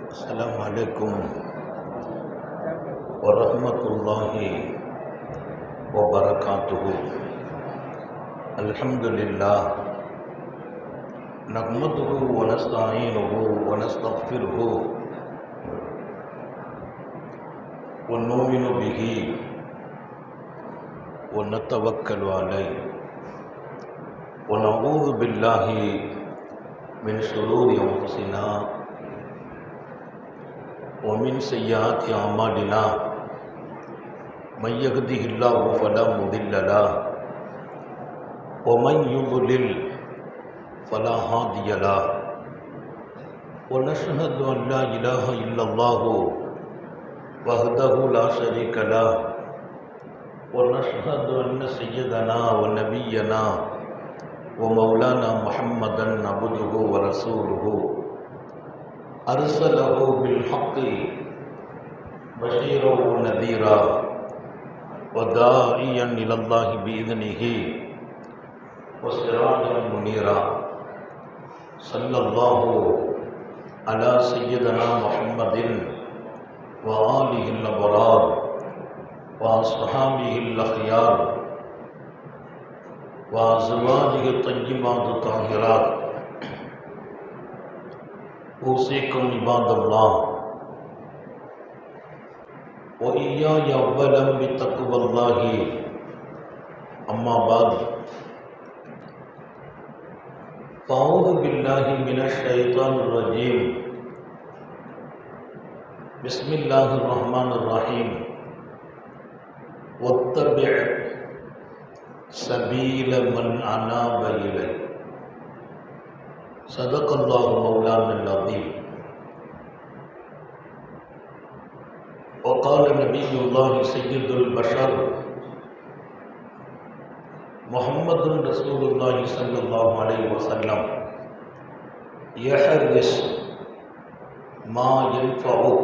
अस्सलामु अलैकुम वरहमतुल्लाहि वबरकातुहु। अल्हम्दुलिल्लाह नहमदुहु व नस्तईनुहु व नस्तगफिरुहु व नुमिनु बिही व नतवक्कलु अलैहि व नऊज़ु बिल्लाहि मिन शुरूरि अंफुसिना व मिन सय्यिआति अमालिना मन यहदिहिल्लाहु फला मुदिल्ल लहु व मन युद्लिल फला हादिय लहु व नशहदु अन ला इलाहा इल्लल्लाहु वहदहु ला शरीका लहु व नशहदु अन्न सय्यदना व नबियना व मौलाना मुहम्मदन अब्दुहु व रसूलुहु अरसलहु बिल हक़्क़ि बशीरन व नज़ीरा व दाइयन इलल्लाहि बिइज़्निहि व सिराजन मुनीरा सल्लल्लाहु अला सय्यदना मुहम्मदिन व आलिहिल अबरार व अस्हाबिहिल अख़यार व अज़वाजिहि तय्यिबात ताहिरात। ऊसीकुम इबादल्लाह व इय्याया अव्वलन बितक़्वल्लाहि अम्मा बाद फ़अऊज़ु बिल्लाहि मिनश शैतानिर रजीम। बिस्मिल्लाहिर रहमानिर रहीम। वत्तबि' सबील मन अनाब इलैहि। सदक़ल्लाहु मौलानल अज़ीम। वक़ाल नबियुल्लाहि सय्यिदुल बशर मुहम्मदुर रसूलुल्लाहि सल्लल्लाहु अलैहि वसल्लम यहरिस मा यनफ़उक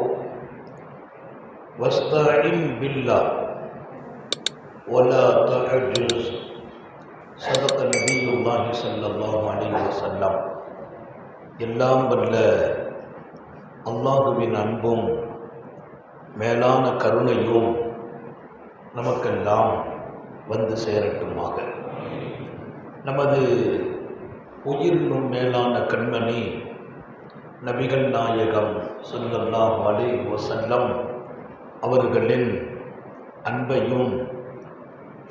वस्तईन बिल्लाह वला तअज्जुज़। सदक़ नबियुल्लाहि सल्लल्लाहु अलैहि वसल्लम। எல்லாம் வல்ல அல்லாஹுவின் அன்பும் மேலான கருணையும் நமக்கெல்லாம் வந்து சேரட்டுமாக. நமது உயிரினும் மேலான கண்மணி நபிகள் நாயகம் ஸல்லல்லாஹு அலைஹி வஸல்லம் அவர்களின் அன்பையும்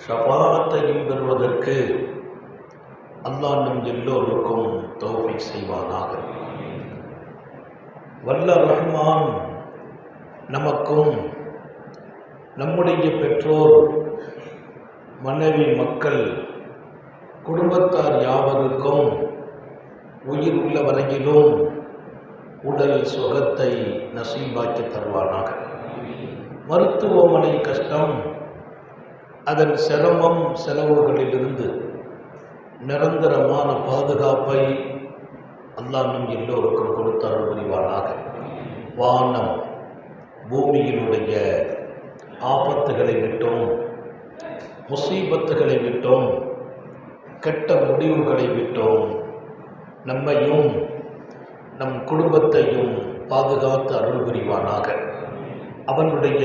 ஷஃபாஅத்தையும் பெறுவதற்கு அல்லாஹ் நம் எல்லோருக்கும் தௌஃபீக் செய்வானாக. வல்ல ரஹ்மான் நமக்கும் நம்முடைய பெற்றோர், மனைவி, மக்கள், குடும்பத்தார் யாவருக்கும் உயிர் உள்ள வரையிலும் உடல் சுகத்தை நசீபாக்கி தருவானாக. மருத்துவமனை கஷ்டம், அதன் சிரமம், செலவுகளிலிருந்து நிரந்தரமான பாதுகாப்பை அல்லாஹ் நம் எல்லோருக்கும் கொடுத்து அருள் புரிவானாக. வானம் பூமியினுடைய ஆபத்துகளை விட்டும், முசீபத்துகளை விட்டும், கெட்ட முடிவுகளை விட்டும் நம்மையும் நம் குடும்பத்தையும் பாதுகாத்து அருள் புரிவானாக. அவனுடைய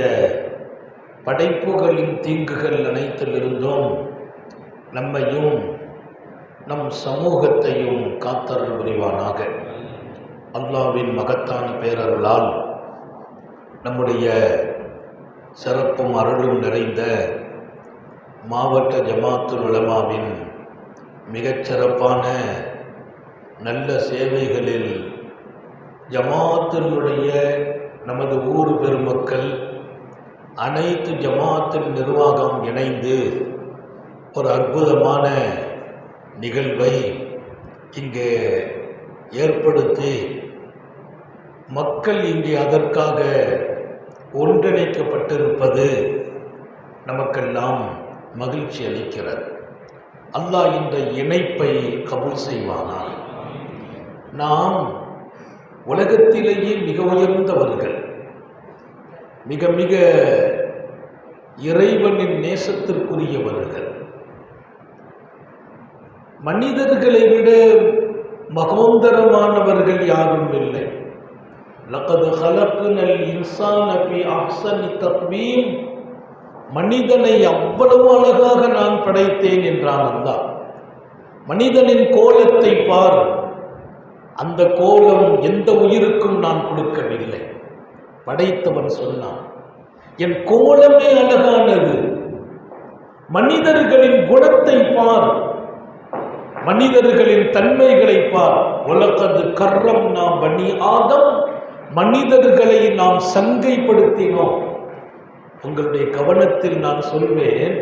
படைப்புகளின் தீங்குகள் அனைத்திலிருந்தும் நம்மையும் நம் சமூகத்தையும் காத்தருள் புரிவானாக. அல்லாஹ்வின் மகத்தான பேரருளால் நம்முடைய சிறப்பும் அருளும் நிறைந்த மாவட்ட ஜமாத்துல் உலமாவின் மிகச்சிறப்பான நல்ல சேவைகளில் ஜமாத்தினுடைய நமது ஊர் பெருமக்கள் அனைத்து ஜமாத்தின் நிர்வாகம் இணைந்து ஒரு அற்புதமான நிகழ்வை இங்கே ஏற்படுத்தி மக்கள் இங்கே அதற்காக ஒன்றிணைக்கப்பட்டிருப்பது நமக்கெல்லாம் மகிழ்ச்சி அளிக்கிறது. அல்லாஹ் இந்த இணைப்பை கபூல் செய்வானாக. நாம் உலகத்திலேயே மிக உயர்ந்தவர்கள், மிக மிக இறைவனின் நேசத்திற்குரியவர்கள். மனிதர்களை விட மகோந்தரமானவர்கள் யாரும் இல்லை. லகத் ஹலக்னல் இன்சான ஃபீ அஹ்ஸனி தக்வீம், மனிதனை அவ்வளவு அழகாக நான் படைத்தேன் என்றான் அல்லாஹ். மனிதனின் கோலத்தை பார், அந்த கோலம் எந்த உயிருக்கும் நான் கொடுக்கவில்லை. படைத்தவன் சொன்னான், என் கோலமே அழகானது. மனிதர்களின் குணத்தை பார், மனிதர்களின் தன்மைகளை பார். வலகத் கர்ரம்னா பனி ஆதம், மனிதர்களை நாம் சங்கைப்படுத்தினோம். உங்களுடைய கவனத்தில் நான் சொல்வேன்,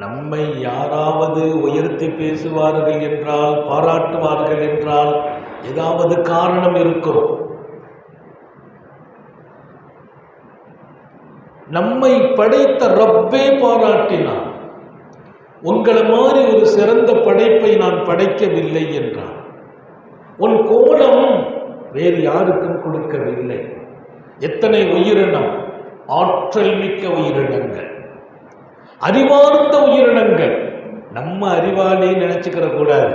நம்மை யாராவது உயர்த்தி பேசுவார்கள் என்றால், பாராட்டுவார்கள் என்றால் ஏதாவது காரணம் இருக்கும். நம்மை படைத்த ரப்பே பாராட்டினான். உங்களை மாதிரி ஒரு சிறந்த படைப்பை நான் படைக்கவில்லை என்றான். உன் கோலம் வேறு யாருக்கும் கொடுக்கவில்லை. எத்தனை உயிரினம், ஆற்றல் மிக்க உயிரினங்கள், அறிவார்ந்த உயிரினங்கள். நம்ம அறிவாளி நினைச்சுக்கிற கூடாது,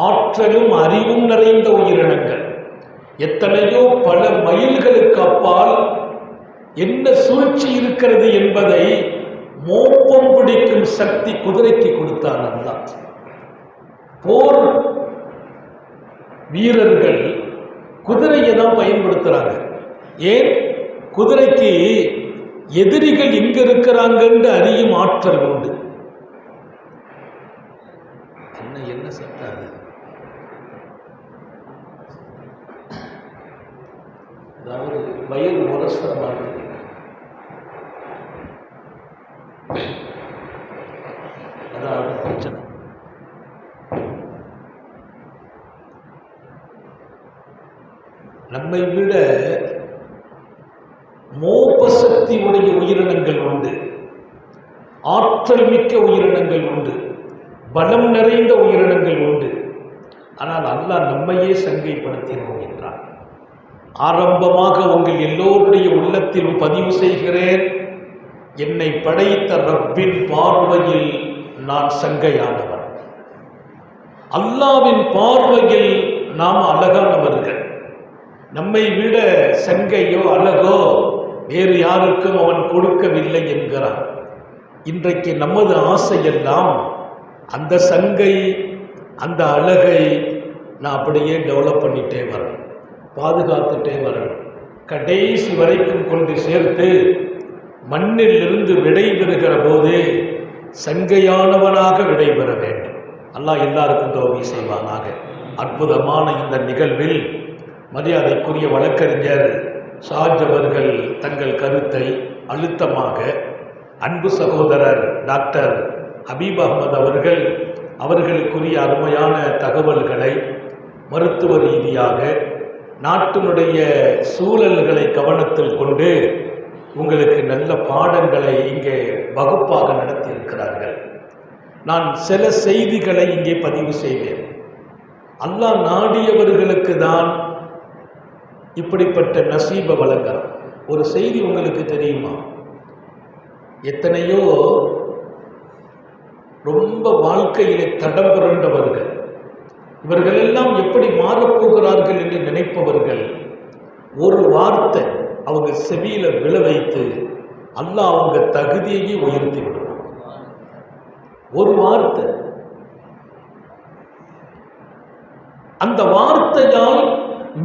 ஆற்றலும் அறிவும் நிறைந்த உயிரினங்கள். எத்தனையோ பல மைல்களுக்கு அப்பால் என்ன சூழ்ச்சி இருக்கிறது என்பதை மோப்பம் பிடிக்கும் சக்தி குதிரைக்கு கொடுத்தான் அல்லாஹ். போர் வீரர்கள் குதிரையை தான் பயன்படுத்துறாங்க. ஏன்? குதிரைக்கு எதிரிகள் எங்க இருக்கிறாங்கன்னு அறியும் ஆற்றல் உண்டு. என்ன சத்தாது? அதாவது வயல் உரசுற மாதிரி. அதாவது பிரச்சனை. நம்மை விட மோப்ப சக்தி உடைய உயிரினங்கள் உண்டு, ஆற்றல் மிக்க உயிரினங்கள் உண்டு, பலம் நிறைந்த உயிரினங்கள் உண்டு. ஆனால் அல்லாஹ் நம்மையே சங்கைப்படுத்தினோம் என்றார். ஆரம்பமாக உங்கள் எல்லோருடைய உள்ளத்திலும் பதிவு செய்கிறேன், என்னை படைத்த ரப்பின் பார்வையில் நான் சங்கையானவன். அல்லாவின் பார்வையில் நாம் அழகானவர்கள். நம்மை விட சங்கையோ அழகோ வேறு யாருக்கும் அவன் கொடுக்கவில்லை என்கிறான். இன்றைக்கு நமது ஆசையெல்லாம் அந்த சங்கை, அந்த அழகை நான் அப்படியே டெவலப் பண்ணிட்டே வரணும், பாதுகாத்துட்டே வரணும், கடைசி வரைக்கும் கொண்டு சேர்த்து மண்ணில் இருந்து விடைபெறுகிற போது சங்கையானவனாக விடைபெற வேண்டும். அல்லாஹ் எல்லாருக்கும் தௌஃபீக் செய்வானாக. அற்புதமான இந்த நிகழ்வில் மரியாதைக்குரிய வழக்கறிஞர் ஷாஜ் அவர்கள் தங்கள் கருத்தை அழுத்தமாக, அன்பு சகோதரர் டாக்டர் ஹபீப் அஹ்மத் அவர்கள் அவர்களுக்குரிய அருமையான தகவல்களை மருத்துவ ரீதியாக நாட்டினுடைய சூழல்களை கவனத்தில் கொண்டு உங்களுக்கு நல்ல பாடங்களை இங்கே வகுப்பாக நடத்தியிருக்கிறார்கள். நான் சில செய்திகளை இங்கே பதிவு செய்வேன். அல்லாஹ் நாடியவர்களுக்கு தான் இப்படிப்பட்ட நசீபை வழங்குறான். ஒரு செய்தி உங்களுக்கு தெரியுமா? எத்தனையோ ரொம்ப வாழ்க்கையிலே தடம் புரண்டவர்கள், இவர்கள் எல்லாம் எப்படி மாறப்போகிறார்கள் என்று நினைப்பவர்கள், ஒரு வார்த்தை அவங்க செவியில விழ வைத்து அல்லாஹ் அவங்க தகுதியையே உயர்த்தி விடுவான். ஒரு வார்த்தை, அந்த வார்த்தையால்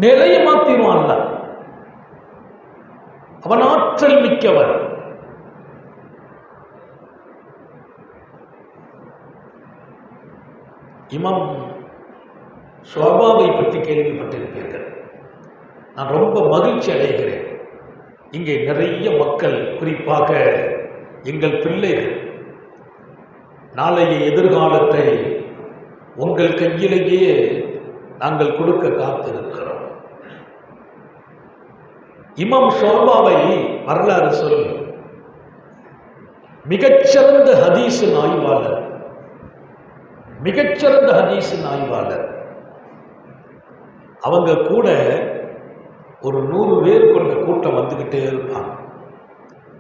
நிலைய மாத்திடுவான். அவன் ஆற்றல் மிக்கவன். இமாம் ஷுஅபாவை பற்றி கேள்விப்பட்டிருப்பீர்கள். நான் ரொம்ப மகிழ்ச்சி அடைகிறேன். இங்கே நிறைய மக்கள், குறிப்பாக எங்கள் பிள்ளைகள், நாளைய எதிர்காலத்தை உங்கள் கையிலேயே நாங்கள் கொடுக்க காத்திருக்கிறோம். இமாம் ஷுஅபாவை வரலாறு சொல்லி மிகச்சிறந்த ஹதீஸின் ஆய்வாளர், மிகச்சிறந்த ஹதீஸின் ஆய்வாளர். அவங்க கூட ஒரு 100 பேர் கொண்ட கூட்டம் வந்துகிட்டே இருப்பாங்க.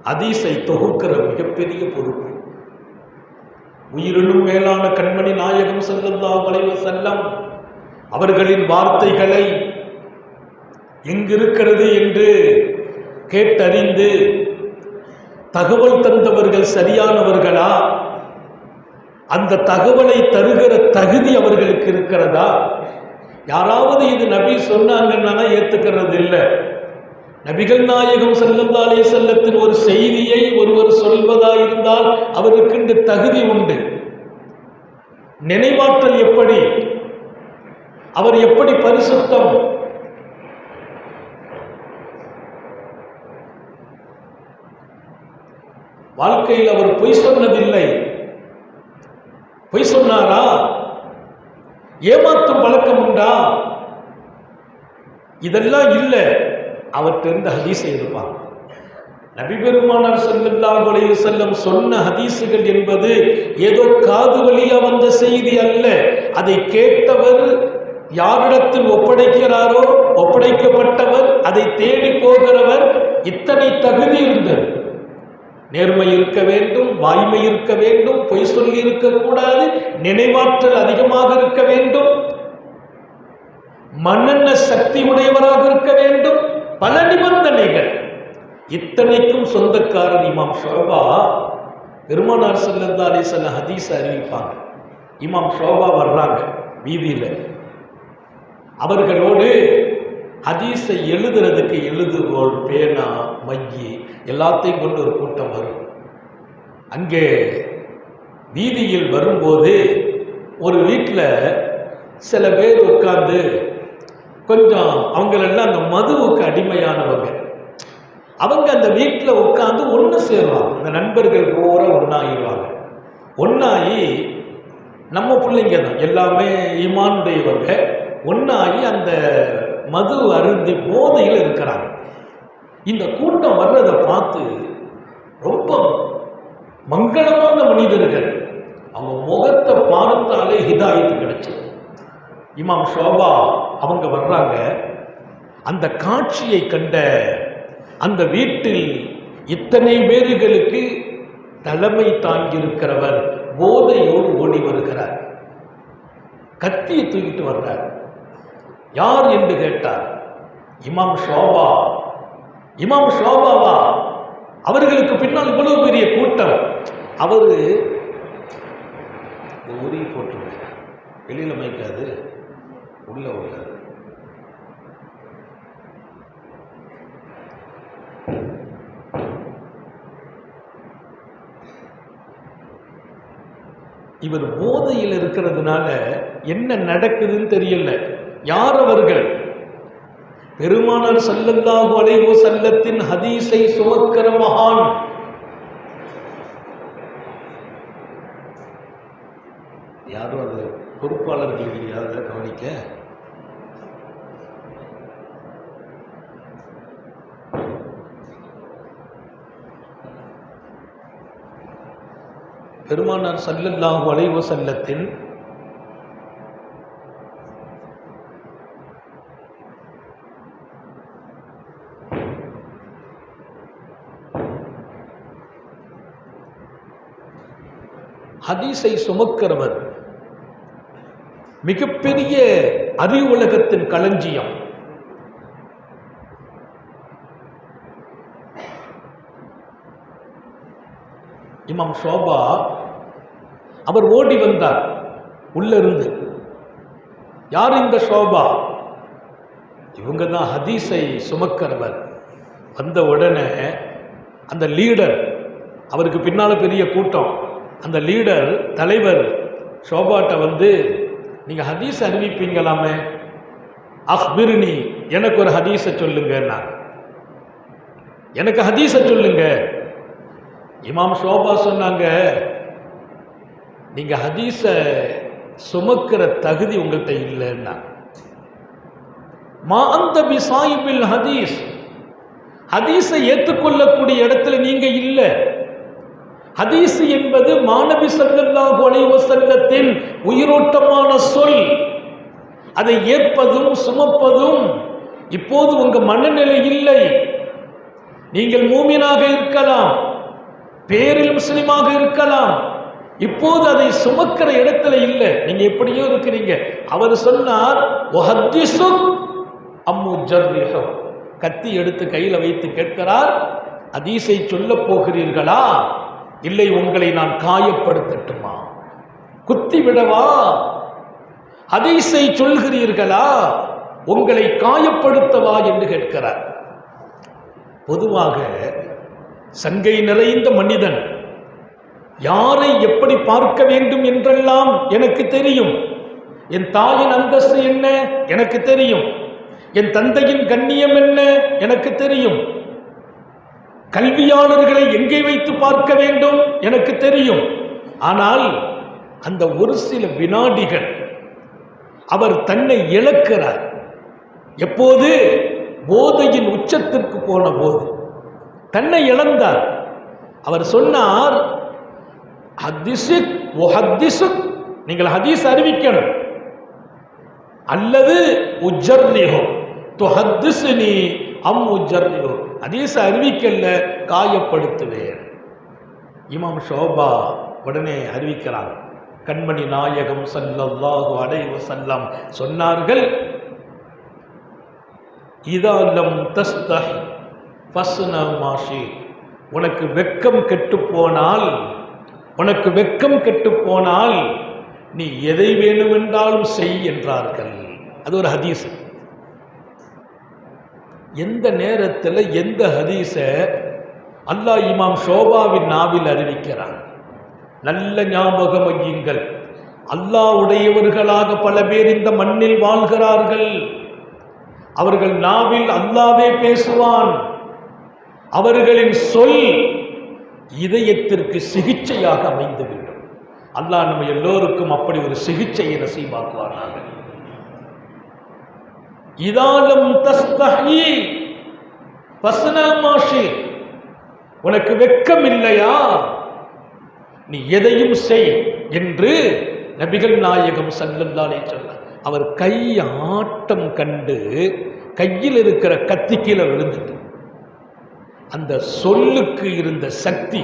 ஹதீஸை தொகுக்கிற மிகப்பெரிய பொறுப்பு. உயிரினும் மேலான கண்மணி நாயகம் ஸல்லல்லாஹு அலைஹி வஸல்லம் அவர்களின் வார்த்தைகளை எங்கிருக்கிறது என்று கேட்டறிந்து தகவல் தந்தவர்கள் சரியானவர்களா, அந்த தகவலை தருகிற தகுதி அவர்களுக்கு இருக்கிறதா? யாராவது இது நபி சொன்னாங்கன்னா ஏத்துக்கிறது இல்லை. நபிகள் நாயகம் ஸல்லல்லாஹு அலைஹி வஸல்லத்தின் ஒரு செய்தியை ஒருவர் சொல்வதா இருந்தால் அவருக்கு இந்த தகுதி உண்டு. நினைவாற்றல் எப்படி, அவர் எப்படி பரிசுத்தம், வாழ்க்கையில் அவர் பொய் சொன்னதில்லை. பொய் சொன்னாரா? ஏமாற்றும் பழக்கம் உண்டா? இதெல்லாம் இல்லை. அவற்றிருந்த ஹதீஸை எடுப்பாங்க. நபி பெருமானார் ஸல்லல்லாஹு அலைஹி வஸல்லம் சொன்ன ஹதீஸுகள் என்பது ஏதோ காது வழியா வந்த செய்தி அல்ல. அதை கேட்டவர் யாரிடத்தில் ஒப்படைக்கிறாரோ, ஒப்படைக்கப்பட்டவர் அதை தேடி போகிறவர், இத்தனை தகுதி இருந்தது. நேர்மை இருக்க வேண்டும், வாய்மை இருக்க வேண்டும், பொய் சொல்லி இருக்கக்கூடாது, நினைவாற்றல் அதிகமாக இருக்க வேண்டும், மன்னன சக்தி உடையவராக இருக்க வேண்டும், பல நிபந்தனைகள். இத்தனைக்கும் சொந்தக்காரர் இமாம் ஷோபா. பெருமானார் ஸல்லல்லாஹு அலைஹி வஸல்லம் ஹதீஸ் அறிவிப்பாங்க. இமாம் ஷோபா வர்றாங்க வீதியில். அவர்களோடு ஹதீஸை எழுதுறதுக்கு எழுதுகோள், பேனா, மையி எல்லாத்தையும் கொண்டு ஒரு கூட்டம் வரும். அங்கே வீதியில் வரும்போது ஒரு வீட்டில் சில பேர் உட்கார்ந்து கொஞ்சம் அவங்களெல்லாம் அந்த மதுவுக்கு அடிமையானவங்க. அவங்க அந்த வீட்டில் உட்கார்ந்து ஒன்று சேருவாங்க. அந்த நண்பர்கள் பூரா ஒன்றாகிடுவாங்க. ஒன்றாகி நம்ம பிள்ளைங்க தான் எல்லாமே ஈமானுடையவங்க. ஒன்றாகி அந்த மது அருந்தி போதையில் இருக்கிறாங்க. இந்த கூட்டம் வர்றதை பார்த்து ரொம்ப மங்களமான மனிதர்கள், அவங்க முகத்தை பார்த்தாலே ஹிதாயத்து கிடைச்சது. இமாம் ஷோபா அவங்க வர்றாங்க. அந்த காட்சியை கண்ட அந்த வீட்டில் இத்தனை பேர்களுக்கு தலைமை தாங்கியிருக்கிறவர் போதையோடு ஓடி வருகிறார். கத்தியை தூக்கிட்டு வர்றார். யார் என்று கேட்டார். இமாம் ஷோபா. இமாம் ஷோபாவா? அவர்களுக்கு பின்னால் இவ்வளவு பெரிய கூட்டம். அவரு உரி போட்டு வெளியில மைக்காது, உள்ள உள்ளது. இவர் போதையில் இருக்கிறதுனால என்ன நடக்குதுன்னு தெரியல. யார் அவர்கள்? பெருமானார் ஸல்லல்லாஹு அலைஹி வஸல்லத்தின் ஹதீஸை சுமக்கிற மகான். யாரும் அது பொறுப்பாளர்கள் இல்லையா அதை கவனிக்க? பெருமானார் ஸல்லல்லாஹு அலைஹி வஸல்லத்தின் ஹதீஸை சுமக்கிறவர் மிகப்பெரிய அறிவு உலகத்தின் களஞ்சியம். இமாம் ஷோபா அவர் ஓடி வந்தார் உள்ள இருந்து. யார் இந்த ஷோபா? இவங்க தான் ஹதீஸை சுமக்கிறவர். வந்த உடனே அந்த லீடர், அவருக்கு பின்னால பெரிய கூட்டம், அந்த லீடர் தலைவர் ஷோபாட்ட வந்து, நீங்க ஹதீஸ் அறிவிப்பீங்களாமே, அக்பிர்னி, எனக்கு ஒரு ஹதீஸை சொல்லுங்க, எனக்கு ஹதீஸை சொல்லுங்க. இமாம் ஷோபா சொன்னாங்க, நீங்க ஹதீஸை சுமக்கிற தகுதி உங்கள்கிட்ட இல்லைன்னா. மா அந்த பி சாயிபில் ஹதீஸ், ஹதீஸை ஏற்றுக்கொள்ளக்கூடிய இடத்துல நீங்க இல்லை. ஹதீஸ் என்பது மாநபி ஸல்லல்லாஹு அலைஹி வஸல்லத்தின் உயிரோட்டமான சொல். அதை ஏற்பதும் சுமப்பதும் இப்போது உங்க மனநிலை இல்லை. நீங்கள் மூமினாக இருக்கலாம், பேரில் முஸ்லிமாக இருக்கலாம், இப்போது அதை சுமக்கிற இடத்துல இல்லை, நீங்க எப்படியோ இருக்கிறீங்க. அவர் சொன்னார், கத்தி எடுத்து கையில வைத்து கேட்கிறார், ஹதீஸை சொல்ல போகிறீர்களா, இல்லை உங்களை நான் காயப்படுத்தட்டுமா, குத்தி விடவா? ஹதீஸை சொல்கிறீர்களா, உங்களை காயப்படுத்தவா என்று கேட்கிறார். பொதுவாக சங்கை நிறைந்த மனிதன், யாரை எப்படி பார்க்க வேண்டும் என்றெல்லாம் எனக்கு தெரியும். என் தாயின் அந்தஸ்து என்ன எனக்கு தெரியும், என் தந்தையின் கண்ணியம் என்ன எனக்கு தெரியும், கல்வியாளர்களை எங்கே வைத்து பார்க்க வேண்டும் எனக்கு தெரியும். ஆனால் அந்த ஒரு சில வினாடிகள் அவர் தன்னை இழக்கிறார். எப்போது? போதையின் உச்சத்திற்கு போன போது தன்னை இழந்தார். அவர் சொன்னார், நீங்கள் ஹதீஸ் அறிவிக்கணும், அல்லது ஹதீஸ் அறிவிக்கல்ல காயப்படுத்துவேன். இமாம் ஷோபா உடனே அறிவிக்கிறார், கண்மணி நாயகம் ஸல்லல்லாஹு அலைஹி வஸல்லம் சொன்னார்கள், இதா லம் தஸ்தஹி ஃபஸ்னா மா ஷீத். உனக்கு வெக்கம் கெட்டு போனால், உனக்கு வெக்கம் கெட்டு போனால் நீ எதை வேண்டுமென்றாலும் செய் என்றார்கள். அது ஒரு ஹதீஸ். எந்த நேரத்தில் எந்த ஹதீஸ அல்லாஹ் இமாம் ஷோபாவின் நாவில் அறிவிக்கிறான்? நல்ல ஞாபகம் வையுங்கள், அல்லாஹ் உடையவர்களாக பல பேர் இந்த மண்ணில் வாழ்கிறார்கள். அவர்கள் நாவில் அல்லாஹ்வே பேசுவான். அவர்களின் சொல் இதயத்திற்கு சிகிச்சையாக அமைந்துவிடும். அல்லாஹ் நம்ம எல்லோருக்கும் அப்படி ஒரு சிகிச்சையை நசீபாக்குவானாக. இதாலம் தஸ்தஹி ஃபஸ்னா மா ஷீத். உனக்கு வெட்கம் இல்லையா, நீ எதையும் செய் என்று நபிகள் நாயகம் ஸல்லல்லாஹு அலைஹி வஸல்லம் அவர் கை ஆட்டம் கண்டு கையில் இருக்கிற கத்தி கீழே விழுந்துட்டு, அந்த சொல்லுக்கு இருந்த சக்தி,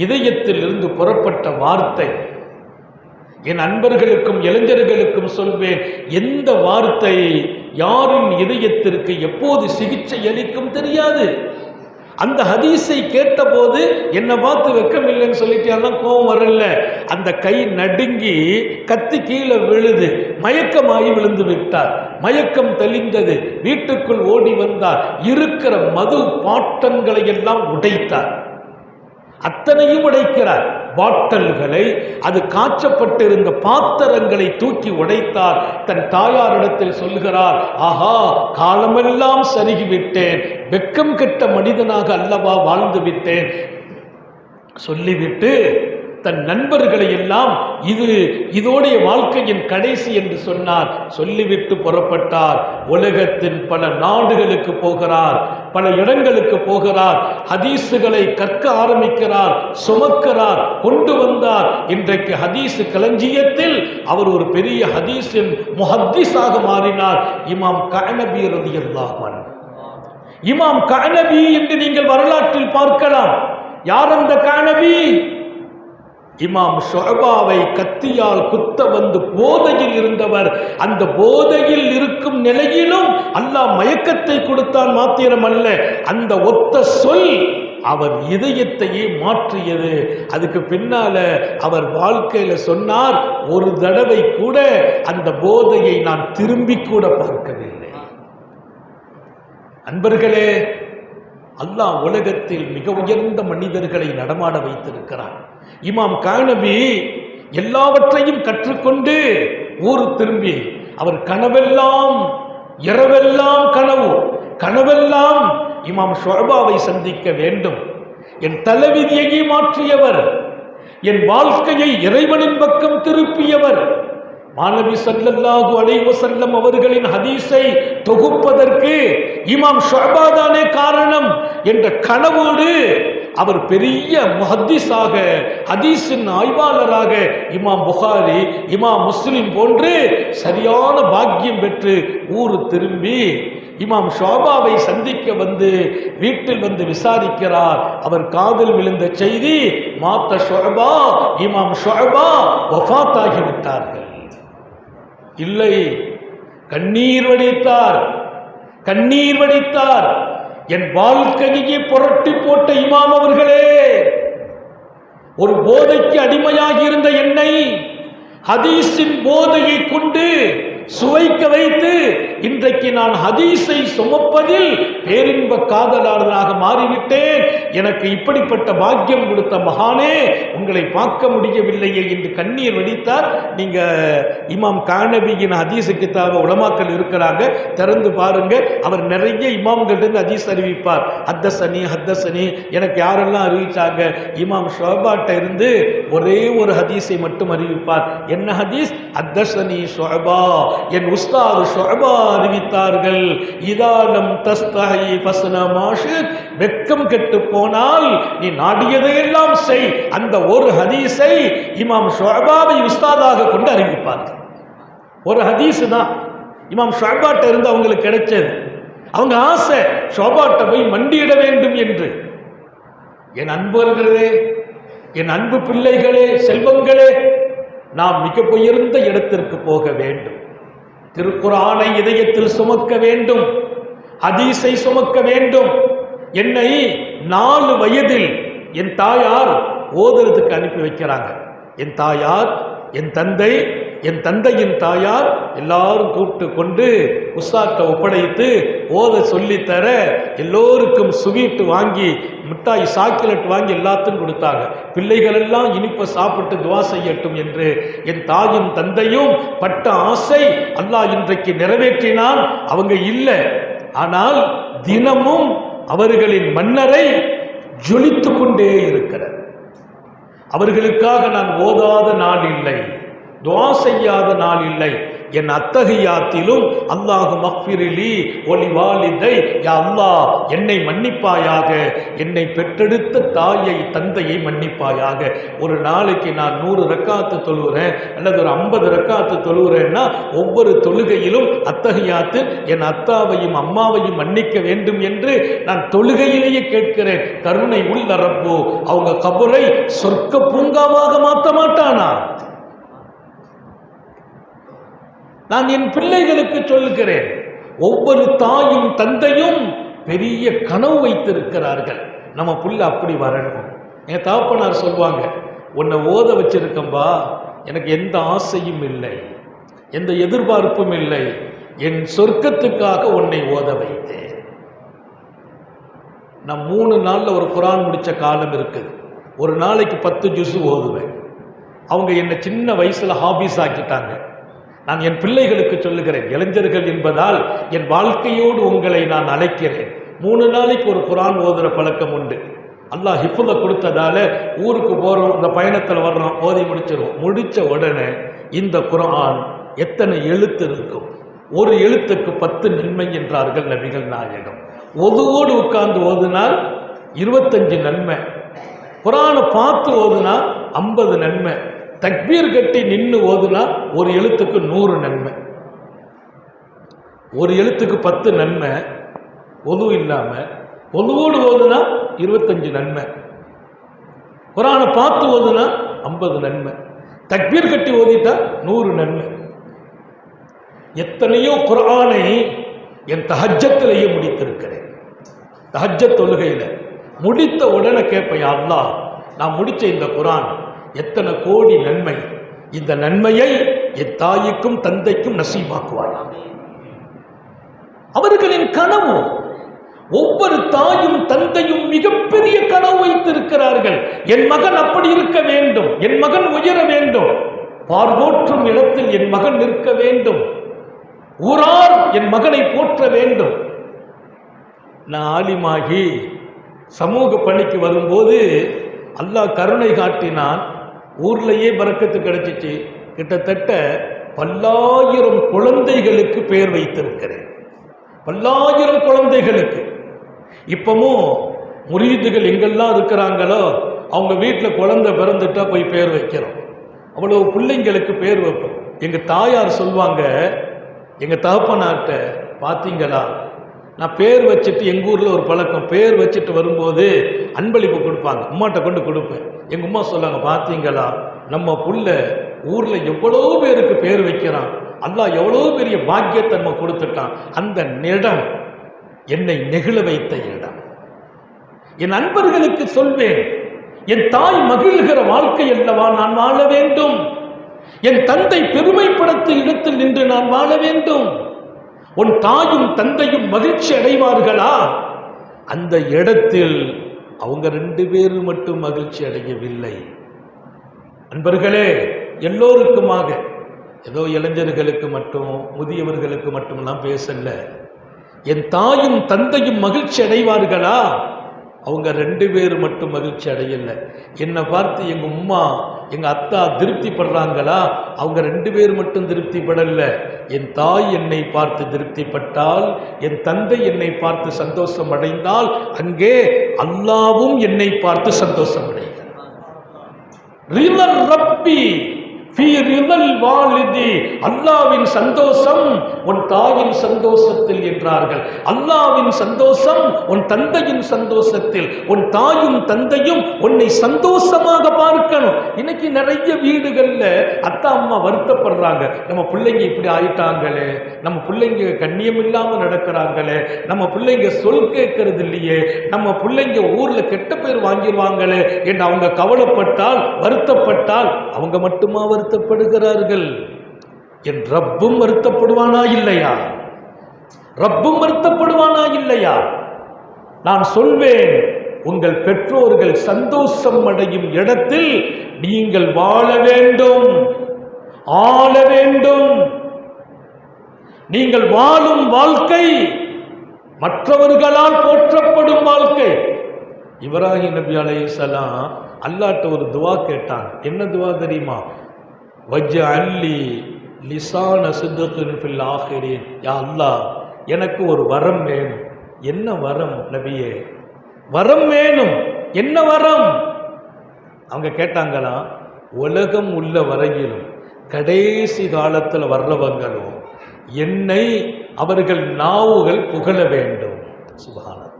இதயத்தில் இருந்து புறப்பட்ட வார்த்தை. என் அன்பர்களுக்கும் இளைஞர்களுக்கும் சொல்வேன், எந்த வார்த்தை யாரின் இதயத்திற்கு எப்போது சிகிச்சை அளிக்கும் தெரியாது. அந்த ஹதீஸை கேட்டபோது என்னை பார்த்து வெக்கம் இல்லைன்னு சொல்லிட்டு கோபம் வரல, அந்த கை நடுங்கி கத்தி கீழே விழுது, மயக்கமாகி விழுந்து விட்டார். மயக்கம் தெளிந்தது, வீட்டுக்குள் ஓடி வந்தார். இருக்கிற மது பாட்டங்களை எல்லாம் உடைத்தார். அத்தனையும் உடைக்கிறார். பாட்டல்களை, அது காய்ச்சப்பட்டிருந்த பாத்திரங்களை தூக்கி உடைத்தார். தன் தாயாரிடத்தில் சொல்கிறார், ஆஹா, காலமெல்லாம் சருகிவிட்டேன், வெக்கம் கெட்ட மனிதனாக அல்லவா வாழ்ந்து விட்டேன் சொல்லிவிட்டு தன் நண்பர்களை எல்லாம் இதோடைய வாழ்க்கையின் கடைசி என்று சொன்னார். சொல்லிவிட்டு புறப்பட்டார். உலகத்தின் பல நாடுகளுக்கு போகிறார், பல இடங்களுக்கு போகிறார், ஹதீஸுகளை கற்க ஆரம்பிக்கிறார், சுமக்கிறார், கொண்டு வந்தார். இன்றைக்கு ஹதீஸ் களஞ்சியத்தில் அவர் ஒரு பெரிய ஹதீஸின் முஹத்திஸாக மாறினார். இமாம் கஅனபி ரலியல்லாஹு அன்ஹு. இமாம் கஅனபி என்று நீங்கள் வரலாற்றில் பார்க்கலாம். யார் அந்த கஅனபி? இமாம் ஷுஅபாவை கத்தியால் குத்த வந்து போதையில் இருந்தவர். அந்த போதையில் இருக்கும் நிலையிலும் அல்லாஹ் மயக்கத்தை கொடுத்தான் மாத்திரமல்ல, அந்த ஒத்த சொல் அவர் இதயத்தையே மாற்றியது. அதுக்கு பின்னால அவர் வாழ்க்கையில சொன்னார், ஒரு தடவை கூட அந்த போதையை நான் திரும்பி கூட பார்க்கவில்லை. அன்பர்களே, அல்லாஹ் உலகத்தில் மிக உயர்ந்த மனிதர்களை நடமாட வைத்திருக்கிறார். இமாம் கஅனபி எல்லாவற்றையும் கற்றுக்கொண்டு ஊர் திரும்பி, அவர் கனவெல்லாம் இரவெல்லாம் கனவு, கனவெல்லாம் இமாம் ஷுஅபாவை சந்திக்க வேண்டும். என் தலைவிதியை மாற்றியவர், என் வாழ்க்கையை இறைவனின் பக்கம் திருப்பியவர். மாநபி ஸல்லல்லாஹு அலைஹி வஸல்லம் அவர்களின் ஹதீஸை தொகுப்பதற்கு இமாம் ஷுஅபா தானே காரணம் என்ற கனவோடு அவர் பெரிய முஹத்திஸாக, ஹதீஸின் ஆய்வாளராக இமாம் புகாரி, இமாம் முஸ்லிம் போன்று சரியான பாக்கியம் பெற்று ஊர் திரும்பி இமாம் ஷுஅபாவை சந்திக்க வந்து வீட்டில் வந்து விசாரிக்கிறார். அவர் காதில் விழுந்த செய்தி, மாத்த ஷுஅபா, இமாம் ஷுஅபா வஃபாத் ஆகிவிட்டார்கள். இல்லை, கண்ணீர் வடித்தார், கண்ணீர் வடித்தார். என் வாழ்க்கையை புரட்டி போட்ட இமாம் அவர்களே, ஒரு போதைக்கு அடிமையாகி இருந்த என்னை ஹதீஸின் போதையை கொண்டு சுவைக்க வைத்து இன்றைக்கு நான் ஹதீஸை சுமப்பதில் பேரின்ப காதலாளராக மாறிவிட்டேன். எனக்கு இப்படிப்பட்ட பாக்கியம் கொடுத்த மகானே, உங்களை பார்க்க முடியவில்லையே என்று கண்ணீர் வடித்தார். நீங்க இமாம் கானபியின் ஹதீஸ் கிதாப உலமாக்கள் இருக்கிறாங்க, திறந்து பாருங்க. அவர் நிறைய இமாம்களிருந்து ஹதீஸ் அறிவிப்பார். ஹத்தசனி ஹத்தசனி, எனக்கு யாரெல்லாம் அறிவிச்சாங்க? இமாம் ஷுஅபாட்ட இருந்து ஒரே ஒரு ஹதீஸை மட்டும் அறிவிப்பார். என்ன ஹதீஸ்? ஹத்தசனி ஷுஅபா, என் உஸ்தாத் ஷுஅபா அறிவித்தார்கள். இதாலம் தஸ்தஹி ஃபஸ்னா மாஷித், வெட்கம் கெட்டு போனால் நீ நாடியதையெல்லாம் செய். அந்த ஒரு ஹதீஸை இமாம் ஷுஅபாவை உஸ்தாதாக கொண்டு அறிவிப்பார்கள். ஒரு ஹதீஸ் தான் இமாம் ஷுஅபாட்ட இருந்து அவங்களுக்கு கிடைச்சது. அவங்க ஆசை ஷுஅபாட்ட போய் மண்டியிட வேண்டும் என்று. என் அன்பர்களே, என் அன்பு பிள்ளைகளே, செல்வங்களே, நாம் மிக உயர்ந்த இடத்திற்கு போக வேண்டும். திருக்குர்ஆனை இதயத்தில் சுமக்க வேண்டும், ஹதீஸை சுமக்க வேண்டும். என்னை 4 வயதில் என் தாயார் ஓதுறதுக்கு அனுப்பி வைக்கிறாங்க. என் தாயார், என் தந்தை, என் தந்தையின் தாயார் எல்லாரும் கூப்பிட்டு கொண்டு உஸ்தாத்த ஒப்படைத்து ஓத சொல்லித்தர எல்லோருக்கும் ஸ்வீட்டு வாங்கி, மிட்டாய் சாக்லேட் வாங்கி எல்லாத்துக்கும் கொடுத்தாங்க. பிள்ளைகள் எல்லாம் இனிப்பை சாப்பிட்டு துவா செய்யட்டும் என்று என் தாயும் தந்தையும் பட்ட ஆசை அல்லாஹ் இன்றைக்கு நிறைவேற்றினான். அவங்க இல்லை, ஆனால் தினமும் அவர்களின் மன்னரை ஜொலித்து கொண்டே இருக்கிறார். அவர்களுக்காக நான் ஓதாத நாள் இல்லை, துஆ செய்யாத நாள் இல்லை. என் அத்தஹியாத்திலும் அல்லாஹு மக்ஃபிரிலி ஒலி வாலிதை, யா அல்லாஹ் என்னை மன்னிப்பாயாக, என்னை பெற்றெடுத்த தாயை தந்தையை மன்னிப்பாயாக. ஒரு நாளைக்கு நான் 100 ரக்காத்து தொழுகிறேன் அல்லது ஒரு 50 ரக்காத்து தொழுகிறேன்னா ஒவ்வொரு தொழுகையிலும் அத்தஹியாத்து என் அத்தாவையும் அம்மாவையும் மன்னிக்க வேண்டும் என்று நான் தொழுகையிலேயே கேட்கிறேன். கருணை உள்ள ரப்பு அவங்க கபரை சொர்க்க பூங்காவாக மாற்ற மாட்டானா? நான் என் பிள்ளைகளுக்கு சொல்லுகிறேன், ஒவ்வொரு தாயும் தந்தையும் பெரிய கனவு வைத்திருக்கிறார்கள், நம்ம புள்ள அப்படி வரணும். என் தகப்பனார் சொல்லுவாங்க, உன்னை ஓத வச்சிருக்கம்பா, எனக்கு எந்த ஆசையும் இல்லை, எந்த எதிர்பார்ப்பும் இல்லை, என் சொர்க்கத்துக்காக உன்னை ஓத வைத்தேன். நான் 3 நாளில் ஒரு குர்ஆன் முடித்த காலம் இருக்குது. ஒரு நாளைக்கு 10 ஜுஸ் ஓதுவேன். அவங்க என்னை சின்ன வயசில் ஹாபீஸ் ஆக்கிட்டாங்க. நான் என் பிள்ளைகளுக்கு சொல்லுகிறேன், இளைஞர்கள் என்பதால் என் வாழ்க்கையோடு உங்களை நான் அழைக்கிறேன். 3 நாளைக்கு ஒரு குர்ஆன் ஓதுற பழக்கம் உண்டு. அல்லாஹ் ஹிஃபுல கொடுத்ததால ஊருக்கு போகிறோம், இந்த பயணத்தில் வர்றோம், ஓதி முடிச்சிடும். முடித்த உடனே இந்த குர்ஆன் எத்தனை எழுத்து இருக்கும்? ஒரு எழுத்துக்கு 10 நன்மை என்றார்கள் நபிகள் நாயகம். ஒதுவோடு உட்கார்ந்து ஓதுனால் 25 நன்மை, குர்ஆனை பார்த்து ஓதுனா 50 நன்மை, தக்பீர் கட்டி நின்று ஓதுனா ஒரு எழுத்துக்கு 100 நன்மை. ஒரு எழுத்துக்கு 10 நன்மை, ஒது இல்லாம ஒதுவோடு ஓதுனா 25 நன்மை, குர்ஆனை பார்த்து ஓதுனா 50 நன்மை, தக்பீர் கட்டி ஓதிட்டா 100 நன்மை. எத்தனையோ குர்ஆனை என் தஹஜ்ஜத்திலேயே முடித்திருக்கிறேன். தஹஜ்ஜத் தொழுகையில் முடித்த உடனே கேட்பேன், யா அல்லாஹ் நான் முடிச்ச இந்த குர்ஆன் எத்தனை கோடி நன்மை, இந்த நன்மையை என் தாய்க்கும் தந்தைக்கும் நசீபாக்குவாய். அவர்களின் கனவு, ஒவ்வொரு தாயும் தந்தையும் மிகப்பெரிய கனவு வைத்திருக்கிறார்கள். என் மகன் அப்படி இருக்க வேண்டும், என் மகன் உயர வேண்டும், பார்வோற்றும் இடத்தில் என் மகன் நிற்க வேண்டும், ஊரார் என் மகனை போற்ற வேண்டும். நான் ஆலிமாகி சமூக பணிக்கு வரும்போது அல்லாஹ் கருணை காட்டினான். ஊர்லேயே பரக்கத்து கிடைச்சிச்சு. கிட்டத்தட்ட 10,000 குழந்தைகளுக்கு பெயர் வைத்திருக்கிறேன். 10,000 குழந்தைகளுக்கு. இப்பவும் முரீதுகள் எங்கெல்லாம் இருக்கிறாங்களோ அவங்க வீட்டில் குழந்தை பிறந்துட்டா போய் பேர் வைக்கிறோம். அவ்வளவு பிள்ளைங்களுக்கு பேர் வைப்போம். எங்கள் தாயார் சொல்லுவாங்க, எங்கள் தகப்பனார்ட்ட, பார்த்தீங்களா நான் பேர் வச்சுட்டு எங்கள் ஊரில் ஒரு பழக்கம், பேர் வச்சுட்டு வரும்போது அன்பளிப்பு கொடுப்பாங்க, உம்மாட்ட கொண்டு கொடுப்பேன். எங்கள் உம்மா சொல்லாங்க, பார்த்தீங்களா நம்ம புள்ள ஊரில் எவ்வளோ பேருக்கு பேர் வைக்கிறான், அல்லாஹ் எவ்வளோ பெரிய பாக்கியத்தை நம்ம கொடுத்துட்டான். அந்த இடம் என்னை நெகிழ வைத்த இடம். என் நண்பர்களுக்கு சொல்வேன், என் தாய் மகிழ்கிற வாழ்க்கை அல்லவா நான் வாழ வேண்டும். என் தந்தை பெருமைப்படுத்தும் இடத்தில் நின்று நான் வாழ வேண்டும். உன் தாயும் தந்தையும் மகிழ்ச்சி அடைவார்களா? அந்த இடத்தில் அவங்க 2 பேரும் மட்டும் மகிழ்ச்சி அடையவில்லை. நண்பர்களே, எல்லோருக்குமாக, ஏதோ இளைஞர்களுக்கு மட்டும் முதியவர்களுக்கு மட்டுமெல்லாம் பேசல. என் தாயும் தந்தையும் மகிழ்ச்சி அடைவார்களா? அவங்க 2 பேர் மட்டும் மகிழ்ச்சி அடையல. என்னை பார்த்து எங்க உம்மா எங்க அத்தா திருப்திப்படுறாங்களா? அவங்க 2 பேர் மட்டும் திருப்திப்படல. என் தாய் என்னை பார்த்து திருப்திப்பட்டால், என் தந்தை என்னை பார்த்து சந்தோஷம் அடைந்தால், அங்கே அல்லாவும் என்னை பார்த்து சந்தோஷம் அடைகிறார். ரிதல் ரப்பி ஃபீ ரிதல் வாலிதி, அல்லாவின் சந்தோஷம் உன் தாயின் சந்தோஷத்தில் என்றார்கள். அல்லாவின் சந்தோஷம் உன் தந்தையின் சந்தோஷத்தில். உன் தாயும் தந்தையும் உன்னை சந்தோஷமாக பார்க்கணும். இன்னைக்கு நிறைய வீடுகள்ல அத்தா அம்மா வருத்தப்படுறாங்க, நம்ம பிள்ளைங்க இப்படி ஆயிட்டாங்களே, நம்ம பிள்ளைங்க கண்ணியம் இல்லாம நடக்கிறாங்களே, நம்ம பிள்ளைங்க சொல் கேட்கறது இல்லையே, நம்ம பிள்ளைங்க ஊர்ல கெட்ட பேர் வாங்கிடுவாங்களே என்று அவங்க கவலைப்பட்டால், வருத்தப்பட்டால், அவங்க மட்டுமா வருத்தப்படுகிறார்கள்? என் ரப்பும் வருத்தப்படுவானா இல்லையா? ரப்பும் வருத்தப்படுவானா இல்லையா? நான் சொல்வேன், உங்கள் பெற்றோர்கள் சந்தோஷம் அடையும் இடத்தில் நீங்கள் வாழ வேண்டும், ஆள வேண்டும். நீங்கள் வாழும் வாழ்க்கை மற்றவர்களால் போற்றப்படும் வாழ்க்கை. இப்ராஹிம் நபி அலைஹிஸ்ஸலாம் அல்லாஹ்ட்ட ஒரு துவா கேட்டாங்க. என்ன துவா தெரியுமா? வஜ்அல்லி லிசான சித்கின் ஃபில் ஆகிரீன். யா அல்லாஹ், எனக்கு ஒரு வரம் வேணும். என்ன வரம் நபியே? வரம் வேணும். என்ன வரம்? அவங்க கேட்டாங்களா, உலகம் உள்ள வரையிலும் கடைசி காலத்தில் வர்றவங்களும் என்னை அவர்கள் நாவுகள் புகழ வேண்டும். சுப்ஹானல்லாஹ்,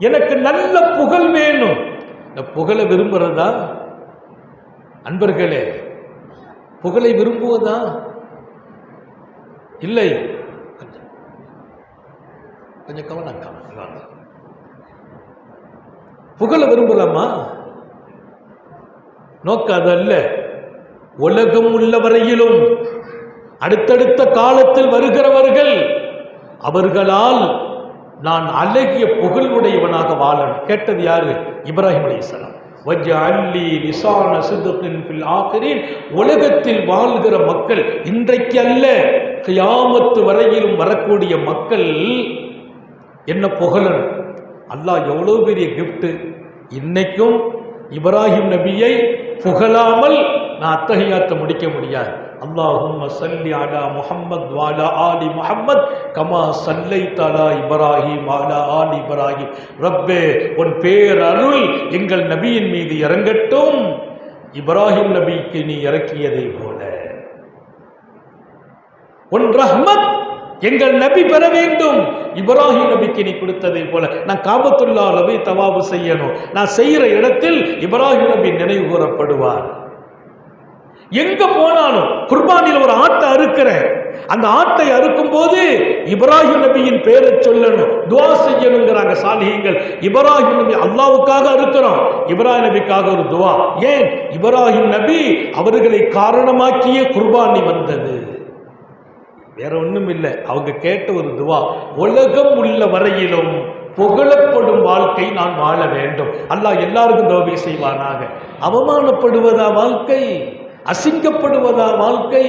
எனக்கு நல்ல புகழ் வேணும். இந்த புகழை விரும்புறதா அன்பர்களே? புகழை விரும்புவதா? இல்லை. கொஞ்சம் கவனம். புகழை விரும்பலாமா? நோக்காதல்ல. உலகம் உள்ள வரையிலும் அடுத்தடுத்த காலத்தில் வருகிறவர்கள் அவர்களால் நான் அழகிய புகழுடையவனாக வாழணும். கேட்டது யாரு? இப்ராஹிம் அலைஹிஸ்ஸலாம். வஜ்அல்லி லிசான சித்கின் ஃபில் ஆகிரீன். உலகத்தில் வாழ்கிற மக்கள், இன்றைக்கு அல்ல, கியாமத்து வரையிலும் வரக்கூடிய மக்கள் என்ன புகழணும். அல்லாஹ் எவ்வளவு பெரிய கிஃப்ட். இன்னைக்கும் இப்ராஹிம் நபியை புகழாமல் நான் அத்தஹியாத்தை முடிக்க முடியாது. அல்லாஹும்ம ஸல்லி அலா முஹம்மத் வ அலா ஆலி முஹம்மத் கமா ஸல்லைத அலா இப்ராஹிம் வ அலா ஆலி இப்ராஹிம். ரப்பே, உன் பேரருள் எங்கள் நபியின் மீது இறங்கட்டும், இப்ராஹிம் நபிக்கு நீ இறக்கியதை போல. உன் ரஹ்மத் எங்கள் நபி பெற வேண்டும், இப்ராஹிம் நபிக்கு நீ கொடுத்ததை போல. நான் காபத்துல்லாஹ்வை தவாபு செய்யணும். நான் செய்கிற இடத்தில் இப்ராஹிம் நபி நினைவு கூறப்படுவார். எங்க போனாலும் குர்பானில் ஒரு ஆட்டை அறுக்கிறேன், அந்த ஆட்டை அறுக்கும் போது இப்ராஹிம் நபியின் பெயரை சொல்லணும், துஆ செய்யணுங்கிறாங்க சாலிஹீன்கள். இப்ராஹிம் நபி அல்லாஹ்வுக்காக அறுக்கிறோம், இப்ராஹிம் நபிக்காக ஒரு துஆ. ஏன்? இப்ராஹிம் நபி அவர்களை காரணமாக்கிய குர்பானி வந்தது, வேற ஒண்ணும் இல்லை. அவங்க கேட்ட ஒரு துஆ. உலகம் உள்ள வரையிலும் புகழப்படும் வாழ்க்கை நான் வாழ வேண்டும். அல்லாஹ் எல்லாருக்கும் தௌபா செய்வானாக. அவமானப்படுவதா வாழ்க்கை? அசிங்கப்படுவதா வாழ்க்கை?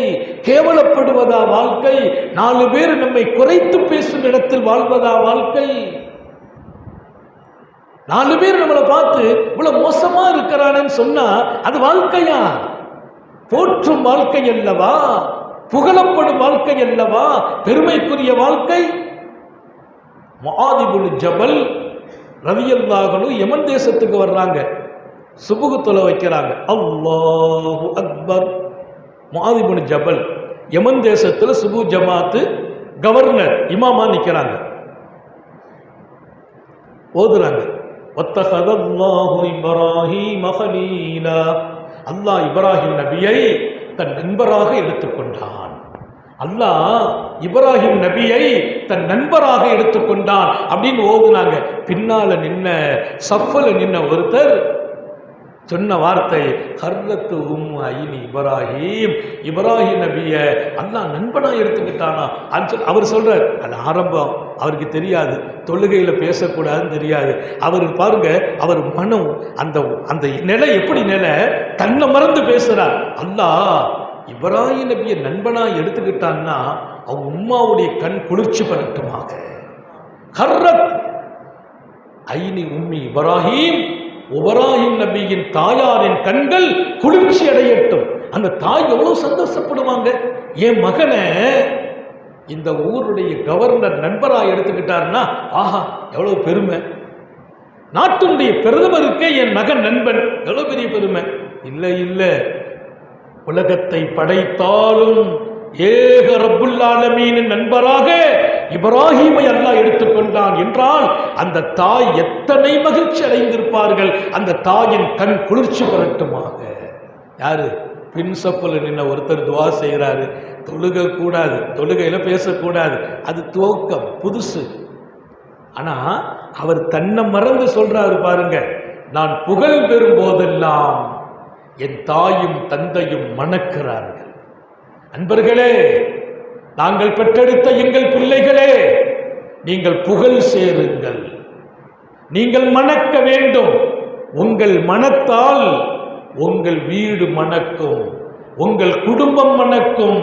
கேவலப்படுவதா வாழ்க்கை? 4 பேர் நம்மை குறைத்து பேசும் இடத்தில் வாழ்வதா வாழ்க்கை? 4 பேர் நம்மளை பார்த்து இவ்வளவு மோசமா இருக்கிறான்னு சொன்னா அது வாழ்க்கையா? போற்றும் வாழ்க்கை அல்லவா? புகழப்படும் வாழ்க்கை அல்லவா? பெருமைக்குரிய வாழ்க்கை. முஆத் இப்னு ஜபல் ரலியல்லாஹு அன்ஹு யமன் தேசத்துக்கு வர்றாங்க, சுபுஹ் தொலை வைக்கிறாங்க. அல்லாஹு அக்பர். முஆத் இப்னு ஜபல் யமன் தேசத்தில் சுபுஹ் ஜமாத்து கவர்னர் இமாமா நிற்கிறாங்க, ஓதுறாங்க. வத்தஹதல்லாஹு இப்ராஹீம கலீலா, அல்லாஹ் இப்ராஹிம் நபியை தன் நண்பராக எடுத்துக்கொண்டான். அல்லாஹ் இப்ராஹிம் நபியை தன் நண்பராக எடுத்துக்கொண்டான் அப்படின்னு ஓதுனாங்க. பின்னால நின்ன சஃப்ல நின்ன ஒருத்தர் சொன்ன வார்த்தை ஹர்ரத்து ஐனி இப்ராஹிம், இப்ராஹிம் நபிய அல்லாஹ் நண்பனா எடுத்துக்கிட்டானா. அவர் சொல்றார், அது ஆரம்பம், அவருக்கு தெரியாது, தொழுகையில் பேசக்கூடாதுன்னு தெரியாது. அவர் பாருங்க, அவர் மனம் அந்த அந்த நிலை எப்படி நிலை, தன்னை மறந்து பேசுறார். அல்லாஹ் இப்ராஹிம் நபியை நண்பனா எடுத்துக்கிட்டான்னா அவங்க உம்மாவுடைய கண் குளிர்ச்சி பெறட்டுமாக. ஹர்ரத் ஐனி உம்மி இப்ராஹிம், இப்ராஹிம் நபியின் தாயாரின் கண்கள் குளிர்ச்சி அடையட்டும். அந்த தாய் எவ்வளவு சந்தோஷப்படுவாங்க, என் மகனை இந்த ஊருடைய கவர்னர் நண்பராக எடுத்துக்கிட்டாருன்னா ஆஹா எவ்வளவு பெருமை. நாட்டுடைய பிரதமருக்கே என் மகன் நண்பன், எவ்வளவு பெரிய பெருமை. இல்லை இல்லை, உலகத்தை படைத்தாலும் ஏக ரப்புல் ஆலமீனின் நண்பராக இப்ராஹீமை அல்லாஹ் எடுத்துக்கொண்டான் என்றால் அந்த தாய் எத்தனை மகிழ்ச்சி அடைந்திருப்பார்கள். அந்த தாயின் கண் குளிர்ச்சி பெறட்டுமாக. யாரு? பின்சப்பில் நின்ன ஒருத்தர் துவா செய்கிறாரு. தொழுக கூடாது, தொழுகையில பேசக்கூடாது, அது துவக்கம் புதுசு. ஆனா அவர் தன்னை மறந்து சொல்றாரு பாருங்க, நான் புகழ் பெறும் போதெல்லாம் என் தாயும் தந்தையும் மணக்கிறார்கள். அன்பர்களே, நாங்கள் பெற்றெடுத்த எங்கள் பிள்ளைகளே, நீங்கள் புகழ் சேருங்கள், நீங்கள் மணக்க வேண்டும். உங்கள் மனத்தால் உங்கள் வீடு மணக்கும், உங்கள் குடும்பம் மணக்கும்,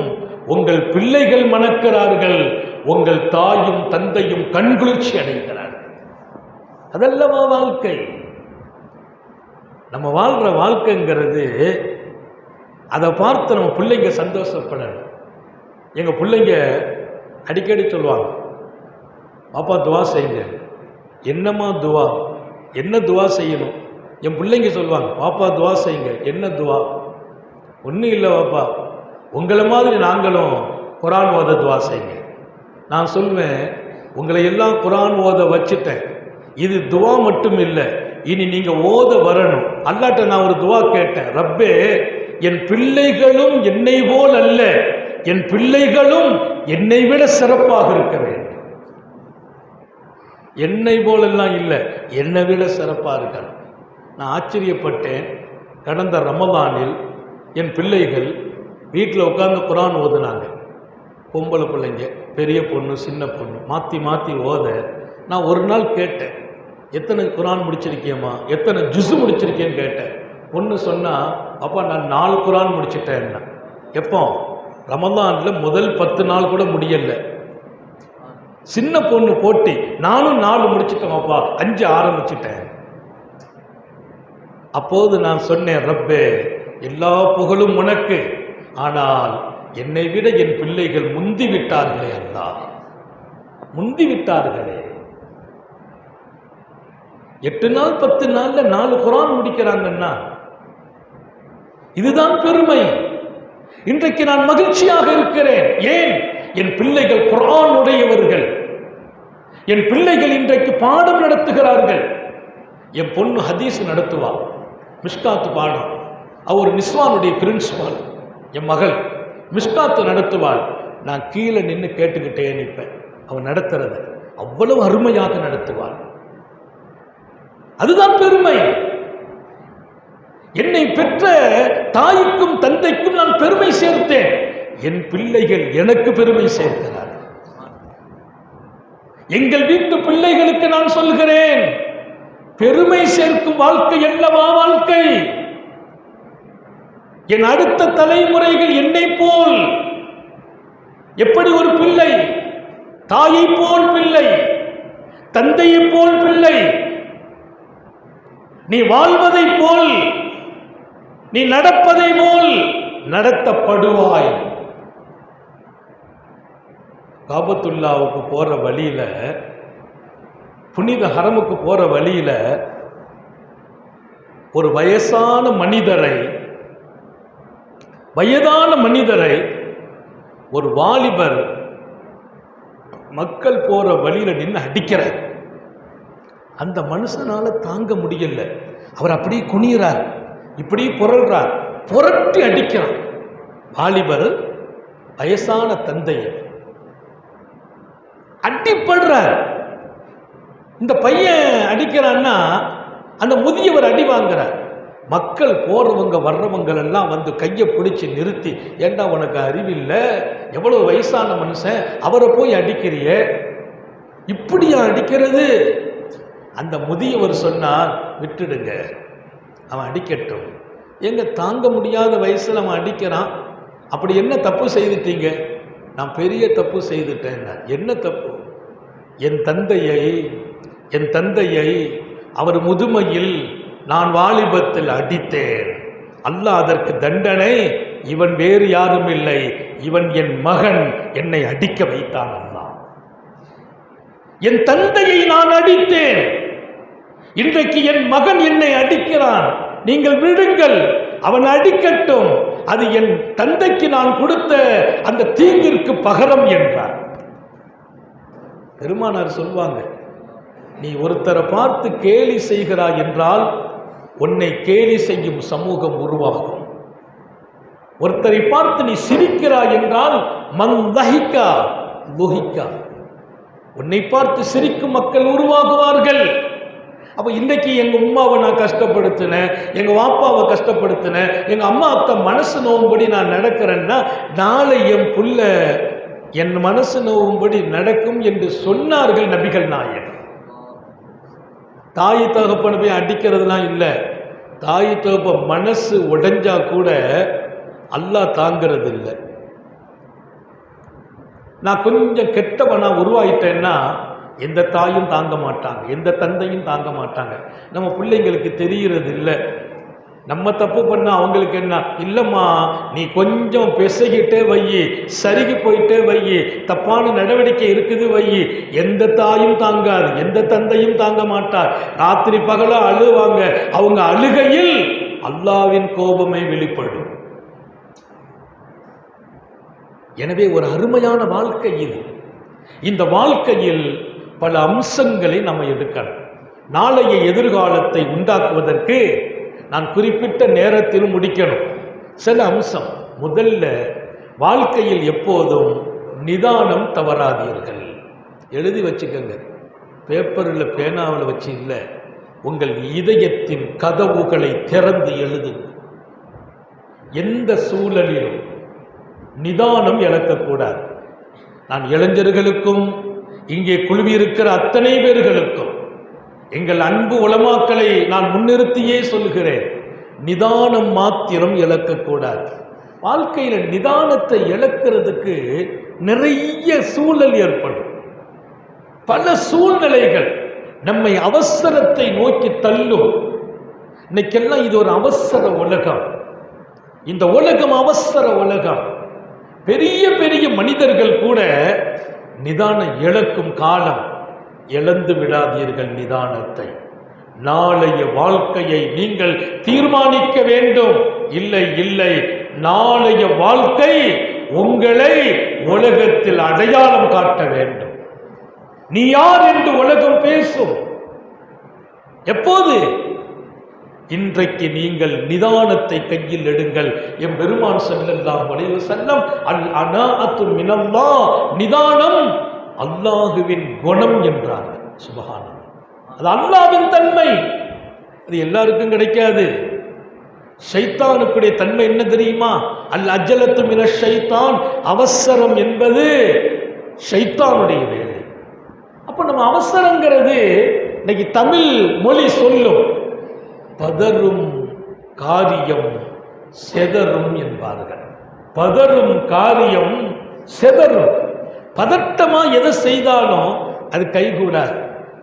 உங்கள் பிள்ளைகள் மணக்கிறார்கள், உங்கள் தாயும் தந்தையும் கண்குளிர்ச்சி அடைகிறார்கள். அதல்லவா வாழ்க்கை. நம்ம வாழ்ற வாழ்க்கைங்கிறது, அதை பார்த்து நம்ம பிள்ளைங்க சந்தோஷப்படணும். எங்கள் பிள்ளைங்க அடிக்கடி சொல்லுவாங்க, பாப்பா துவா செய்யுங்க. என்னம்மா துவா? என்ன துவா செய்யணும்? என் பிள்ளைங்க சொல்லுவாங்க, பாப்பா துவா செய்யுங்க. என்ன துவா? ஒன்றும் இல்லை பாப்பா, உங்களை மாதிரி நாங்களும் குரான் ஓத துவா செய்யுங்க. நான் சொல்வேன், உங்களை எல்லாம் குரான் ஓத வச்சுட்டேன், இது துவா மட்டும் இல்லை, இனி நீங்க ஓத வரணும். அல்லாட்ட நான் ஒரு துவா கேட்டேன், ரப்பே என் பிள்ளைகளும் என்னை போல் அல்ல, என் பிள்ளைகளும் என்னை விட சிறப்பாக இருக்க வேண்டும். என்னை போலெல்லாம் இல்லை, என்னை விட சிறப்பாக இருக்கணும். நான் ஆச்சரியப்பட்டேன். கடந்த ரமதானில் என் பிள்ளைகள் வீட்டில் உட்கார்ந்து குரான் ஓதுனாங்க. பொம்பளை பிள்ளைங்க, பெரிய பொண்ணு சின்ன பொண்ணு, மாற்றி மாற்றி ஓத. நான் ஒரு நாள் கேட்டேன், எத்தனை குரான் முடிச்சிருக்கியம்மா, எத்தனை ஜுஸு முடிச்சிருக்கேன்னு கேட்டேன். பொண்ணு சொன்னால், அப்பா நான் 4 குரான் முடிச்சிட்டேன்னா. எப்போ? ரமதானில் முதல் 10 நாள் கூட முடியலை. சின்ன பொண்ணு போட்டி, நானும் 4 முடிச்சிட்டேன் அப்பா, 5 ஆரம்பிச்சிட்டேன். அப்போது நான் சொன்னேன், ரப்பே எல்லா புகழும் உனக்கு, ஆனால் என்னை விட என் பிள்ளைகள் முந்தி விட்டார்களே அல்லாஹ், முந்தி விட்டார்களே. 8 நாள் 10 நாள்ல 4 குரான் முடிக்கிறாங்கன்னா இதுதான் பெருமை. இன்றைக்கு நான் மகிழ்ச்சியாக இருக்கிறேன். ஏன்? என் பிள்ளைகள் குரான் உடையவர்கள், என் பிள்ளைகள் இன்றைக்கு பாடம் நடத்துகிறார்கள். என் பொண்ணு ஹதீஸ் நடத்துவா, மிஷ்காத்து பாடம். அவர் நிஸ்வானுடைய பிரின்சிபால். என் மகள் மிஷ்காத்து நடத்துவாள். நான் கீழே நின்று கேட்டுக்கிட்டே நிற்பேன். அவன் நடத்துறத அவ்வளவு அருமையாக நடத்துவாள். அதுதான் பெருமை. என்னை பெற்ற தாய்க்கும் தந்தைக்கும் நான் பெருமை சேர்த்தேன். என் பிள்ளைகள் எனக்கு பெருமை சேர்க்கிறார். எங்கள் வீட்டு பிள்ளைகளுக்கு நான் சொல்கிறேன், பெருமை சேர்க்கும் வாழ்க்கை அல்லவா வாழ்க்கை. என் அடுத்த தலைமுறைகள் என்னை போல் எப்படி ஒரு பிள்ளை, தாயை போல் பிள்ளை, தந்தையை போல் பிள்ளை, நீ வாழ்வதை போல், நீ நடப்பதை போல் நடத்தப்படுவாய். காபத்துல்லாவுக்கு போற வழியில, புனித ஹரமுக்கு போற வழியில ஒரு வயதான மனிதரை ஒரு வாலிபர் மக்கள் போற வழியில நின்று அடிக்கிறார். அந்த மனுஷனால தாங்க முடியல. அவர் அப்படியே குனிகிறார், இப்படி புரள்றார், புரட்டி அடிக்கிறார். வாலிபர் வயசான தந்தைய அடிப்படுறார். இந்த பையன் அடிக்கிறான்னா அந்த முதியவர் அடி வாங்குறார். மக்கள் போறவங்க வர்றவங்க எல்லாம் வந்து கையை பிடிச்சி நிறுத்தி, ஏண்டா உனக்கு அறிவில்லை, எவ்வளவு வயசான மனுஷன், அவரை போய் அடிக்கிறிய, இப்படியா அடிக்கிறது? அந்த முதியவர் சொன்னார், விட்டுடுங்க, அவன் அடிக்கட்டும். எங்க தாங்க முடியாத வயசுல அவன் அடிக்கிறான், அப்படி என்ன தப்பு செய்துட்டீங்க? நான் பெரிய தப்பு செய்துட்டேன். என்ன தப்பு? என் தந்தையை அவர் முதுமையில் நான் வாலிபத்தில் அடித்தேன். அல்லாஹ் அதற்கு தண்டனை, இவன் வேறு யாரும் இல்லை, இவன் என் மகன், என்னை அடிக்க வைத்தான் அல்லாஹ். என் தந்தையை நான் அடித்தேன், இன்றைக்கு என் மகன் என்னை அடிக்கிறான், நீங்கள் விடுங்கள், அவன் அடிக்கட்டும், அது என் தந்தைக்கு நான் கொடுத்த அந்த தீங்கிற்கு பகரம் என்றார். பெருமானார் சொல்வாங்க, நீ ஒருத்தரை பார்த்து கேலி செய்கிறாய் என்றால் உன்னை கேலி செய்யும் சமூகம் உருவாகும். ஒருத்தரை பார்த்து நீ சிரிக்கிறாய் என்றால் மந்தஹிகா லுஹிகா, உன்னை பார்த்து சிரிக்கும் மக்கள் உருவாகுவார்கள். அப்போ இன்றைக்கு எங்கள் உம்மாவை நான் கஷ்டப்படுத்தினேன், எங்கள் வாப்பாவை கஷ்டப்படுத்தினேன், எங்கள் அம்மா அப்பா மனசு நோவும்படி நான் நடக்கிறேன்னா நாளை என் புள்ள என் மனசு நோவும்படி நடக்கும் என்று சொன்னார்கள் நபிகள் நாயகம். தாய் தகப்பனை போய் அடிக்கிறதுலாம் இல்லை. தாய் தகப்ப மனசு உடைஞ்சா கூட அல்லாஹ் தாங்கிறது இல்லை. நான் கொஞ்சம் கெட்டவனா உருவாயிட்டேன்னா எந்த தாயும் தாங்க மாட்டாங்க, எந்த தந்தையும் தாங்க மாட்டாங்க. நம்ம பிள்ளைங்களுக்கு தெரிகிறது இல்லை. நம்ம தப்பு பண்ண அவங்களுக்கு என்ன, இல்லைம்மா நீ கொஞ்சம் பெசகிட்டே வையி, சருகி போயிட்டே வையி, தப்பான நடவடிக்கை இருக்குது வையி. எந்த தாயும் தாங்காது, எந்த தந்தையும் தாங்க மாட்டார். ராத்திரி பகல அழுவாங்க. அவங்க அழுகையில் அல்லாஹ்வின் கோபமே வெளிப்படும். எனவே ஒரு அருமையான வாழ்க்கை இது. இந்த வாழ்க்கையில் பல அம்சங்களை நம்ம எடுக்கணும். நாளைய எதிர்காலத்தை உண்டாக்குவதற்கு நான் குறிப்பிட்ட நேரத்தில் முடிக்கணும். சில அம்சம். முதல்ல, வாழ்க்கையில் எப்போதும் நிதானம் தவறாதீர்கள். எழுதி வச்சுக்கங்க, பேப்பரில் பேனாவில் வச்சு இல்லை, உங்கள் இதயத்தின் கதவுகளை திறந்து எழுதுங்க. எந்த சூழலிலும் நிதானம் இழக்கக்கூடாது. நான் இளைஞர்களுக்கும் இங்கே குழுவியிருக்கிற அத்தனை பேர்களுக்கும் எங்கள் அன்பு உலமாக்களை நான் முன்னிறுத்தியே சொல்கிறேன், நிதானம் மாத்திரம் இழக்கக்கூடாது. வாழ்க்கையில் நிதானத்தை இழக்கிறதுக்கு நிறைய சூழல் ஏற்படும். பல சூழ்நிலைகள் நம்மை அவசரத்தை நோக்கி தள்ளும். இன்னைக்கெல்லாம் இது ஒரு அவசர உலகம். இந்த உலகம் அவசர உலகம். பெரிய பெரிய மனிதர்கள் கூட நிதானம் இழக்கும் காலம். இழந்து விடாதீர்கள் நிதானத்தை. நாளைய வாழ்க்கையை நீங்கள் தீர்மானிக்க வேண்டும். இல்லை இல்லை, நாளைய வாழ்க்கை உங்களை உலகத்தில் அடையாளம் காட்ட வேண்டும். நீ யார் என்று உலகம் பேசும். எப்போது? இன்றைக்கு நீங்கள் நிதானத்தை கையில் எடுங்கள். எம் பெருமான் ஸல்லல்லாஹு அலைஹி வஸல்லம், அல் அனாஅத்து மினல்லாஹ், நிதானம் அல்லாஹுவின் குணம் என்றார்கள். சுப்ஹானல்லாஹ், அது அல்லாஹ்வின் தன்மை. அது எல்லாருக்கும் கிடைக்காது. ஷைத்தானுக்குடைய தன்மை என்ன தெரியுமா? அல் அஜலத்து மினஷ் ஷைத்தான், அவசரம் என்பது ஷைத்தானுடைய வேலை. அப்போ நம்ம அவசரங்கிறது இன்னைக்கு தமிழ் மொழி சொல்லும், பதறும் காரியம் செதறும் என்பார்கள். பதறும் காரியம் செதறும். பதட்டமா எதை செய்தாலும் அது கைகூடாது.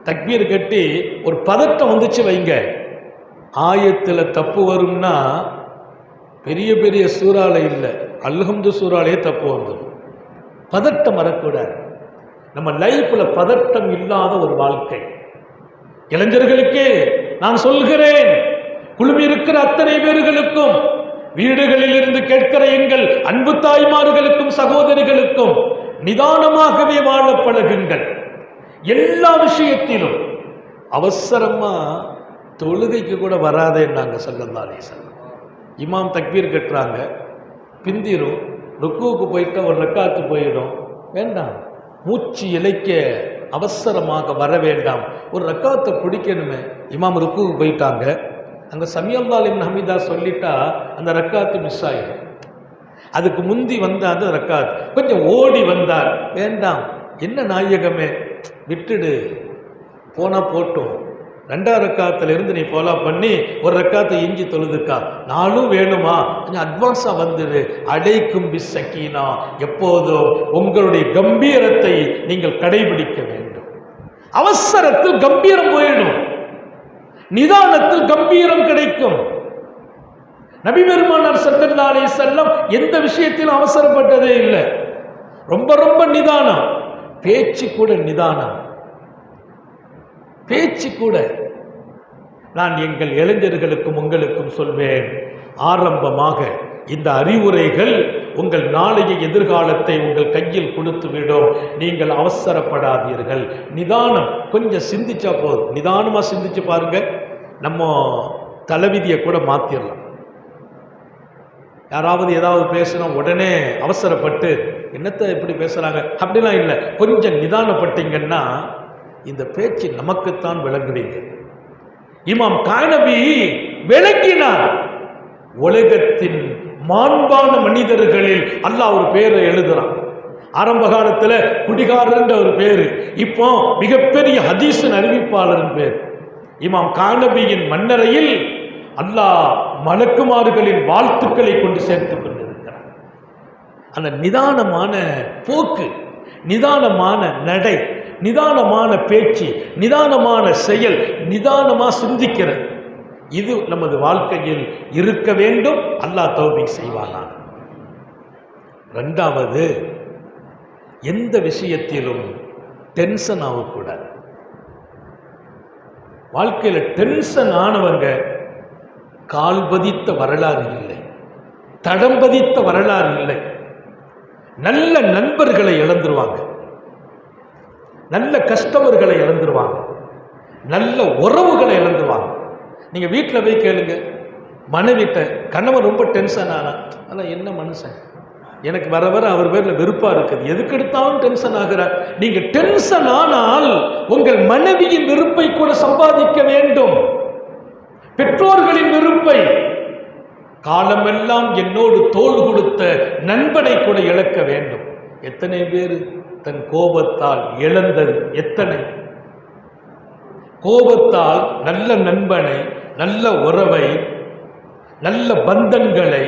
தக்பீர் கட்டி ஒரு பதட்டம் வந்துச்சு வைங்க, ஆயத்தில் தப்பு வரும்னா பெரிய பெரிய சூறால இல்லை, அல்ஹம்து சூறாலே தப்பு வந்துடும். பதட்டம் வரக்கூடாது. நம்ம லைஃப்ல பதட்டம் இல்லாத ஒரு வாழ்க்கை. இளைஞர்களுக்கு நான் சொல்கிறேன், குழுமி இருக்கிற அத்தனை பேர்களுக்கும், வீடுகளில் இருந்து கேட்கிற எங்கள் அன்பு தாய்மார்களுக்கும் சகோதரிகளுக்கும், நிதானமாகவே வாழ பழகுங்கள். எல்லா விஷயத்திலும் அவசரமா தொழுகைக்கு கூட வராதேன்னாங்க ஸல்லல்லாஹு அலைஹி வஸல்லம். இமாம் தக்பீர் கட்டுறாங்க, பிந்திரும், ருக்குவுக்கு போயிட்டா ஒரு ரக்காத்து போயிடும், வேண்டாம். மூச்சு இழைக்க அவசரமாக வர வேண்டாம். ஒரு ரக்காத்தை பிடிக்கணுமே. இமாம் ருக்குவுக்கு போயிட்டாங்க, அங்கே சமியல்லாஹு லிமன் ஹமீதா சொல்லிட்டா அந்த ரக்காத்து மிஸ் ஆகிடும். அதுக்கு முந்தி வந்தார் அந்த ரக்காத், கொஞ்சம் ஓடி வந்தார், வேண்டாம், என்ன நாயகமே விட்டுடு, போனா போட்டும், 2ஆம் ரக்காத்துல இருந்து நீ ஃபாலோ பண்ணி ஒரு ரக்காத்தை இஞ்சி தொழுதுக்கா, நாளும் வேணுமா, கொஞ்சம் அட்வான்ஸா வந்துடு. அலைக்கும் பிஸ் சக்கீனா, எப்போதும் உங்களுடைய கம்பீரத்தை நீங்கள் கடைபிடிக்க வேண்டும். அவசரத்தில் கம்பீரம் போயிடும், நிதானத்தில் கம்பீரம் கிடைக்கும். நபி பெருமானார் ஸல்லல்லாஹு அலைஹி வஸல்லம் எந்த விஷயத்திலும் அவசரப்பட்டதே இல்லை. ரொம்ப ரொம்ப நிதானம். பேச்சு கூட நிதானம், பேச்சு கூட. நான் எங்கள் இளைஞர்களுக்கும் உங்களுக்கும் சொல்வேன், ஆரம்பமாக இந்த அறிவுரைகள் உங்கள் நாளைய எதிர்காலத்தை உங்கள் கையில் கொடுத்து விடும். நீங்கள் அவசரப்படாதீர்கள். நிதானம், கொஞ்சம் சிந்திச்சா போதும். நிதானமா சிந்திச்சு பாருங்க, நம்ம தலைவிதியை கூட மாத்திரலாம். யாராவது ஏதாவது பேசினா உடனே அவசரப்பட்டு என்னத்தை எப்படி பேசுறாங்க அப்படிலாம் இல்லை. கொஞ்சம் நிதானப்பட்டீங்கன்னா இந்த பேச்சு நமக்குத்தான் விளங்குவீங்க. இமாம் கானபி விளக்கினார். உலகத்தின் மாண்பான மனிதர்களில் அல்லாஹ் ஒரு பேரை எழுதுறான். ஆரம்ப காலத்தில் குடிகாரன்ற ஒரு பேரு, இப்போ மிகப்பெரிய ஹதீஸின் அறிவிப்பாளரின் பேர். இமாம் கானபியின் மன்னரையில் அல்லாஹ் மலக்குமார்களின் வாழ்த்துக்களை கொண்டு சேர்த்துக் கொண்டிருக்கிறார். அந்த நிதானமான போக்கு, நிதானமான நடை, நிதானமான பேச்சு, நிதானமான செயல், நிதானமா சிந்திக்கிறது, இது நமது வாழ்க்கையில் இருக்க வேண்டும். அல்லாஹ் தௌஃபீக் செய்வானா. 2வது, எந்த விஷயத்திலும் டென்ஷன் ஆகக்கூடாது. வாழ்க்கையில் டென்ஷன் ஆனவங்க கால் பதித்த வரலாறு இல்லை, தடம் பதித்த வரலாறு இல்லை. நல்ல நண்பர்களை இழந்துருவாங்க, நல்ல கஸ்டமர்களை இழந்துருவாங்க, நல்ல உறவுகளை இழந்துருவாங்க. நீங்கள் வீட்டில் போய் கேளுங்க, மனைவிட்ட கணவன் ரொம்ப டென்ஷன் ஆனா, ஆனால் என்ன மனுஷன், எனக்கு வர வர அவர் பேரில் வெறுப்பாக இருக்குது, எதுக்கு எடுத்தாலும் டென்ஷன் ஆகிறார். நீங்கள் டென்ஷன் ஆனால் உங்கள் மனைவியின் வெறுப்பை கூட சம்பாதிக்க வேண்டும், பெற்றோர்களின் வெறுப்பை. காலமெல்லாம் என்னோடு தோள் கொடுத்த நண்பனை கூட இழக்க வேண்டும். எத்தனை பேர் தன் கோபத்தால் இழந்தது, எத்தனை கோபத்தால் நல்ல நண்பனை, நல்ல உறவை, நல்ல பந்தங்களை,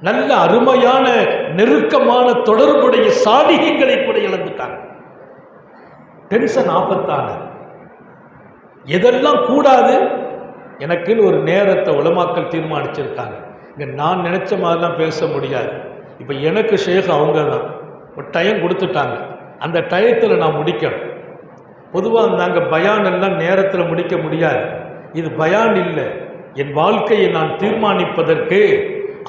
நல்ல அருமையான நெருக்கமான தொடர்புடைய சாலிகங்களை கூட இழந்துட்டாங்க. டென்ஷன் ஆபத்தானது. எதெல்லாம் கூடாது, எனக்குன்னு ஒரு நேரத்தை உலமாக்கள் தீர்மானிச்சிருக்காங்க. இங்கே நான் நினைச்ச மாதிரிலாம் பேச முடியாது. இப்போ எனக்கு ஷேக் அவங்க தான் ஒரு டைம் கொடுத்துட்டாங்க, அந்த டயத்தில் நான் முடிக்கணும். பொதுவாக நாங்கள் பயான் எல்லாம் நேரத்தில் முடிக்க முடியாது. இது பயான் இல்லை, என் வாழ்க்கையை நான் தீர்மானிப்பதற்கு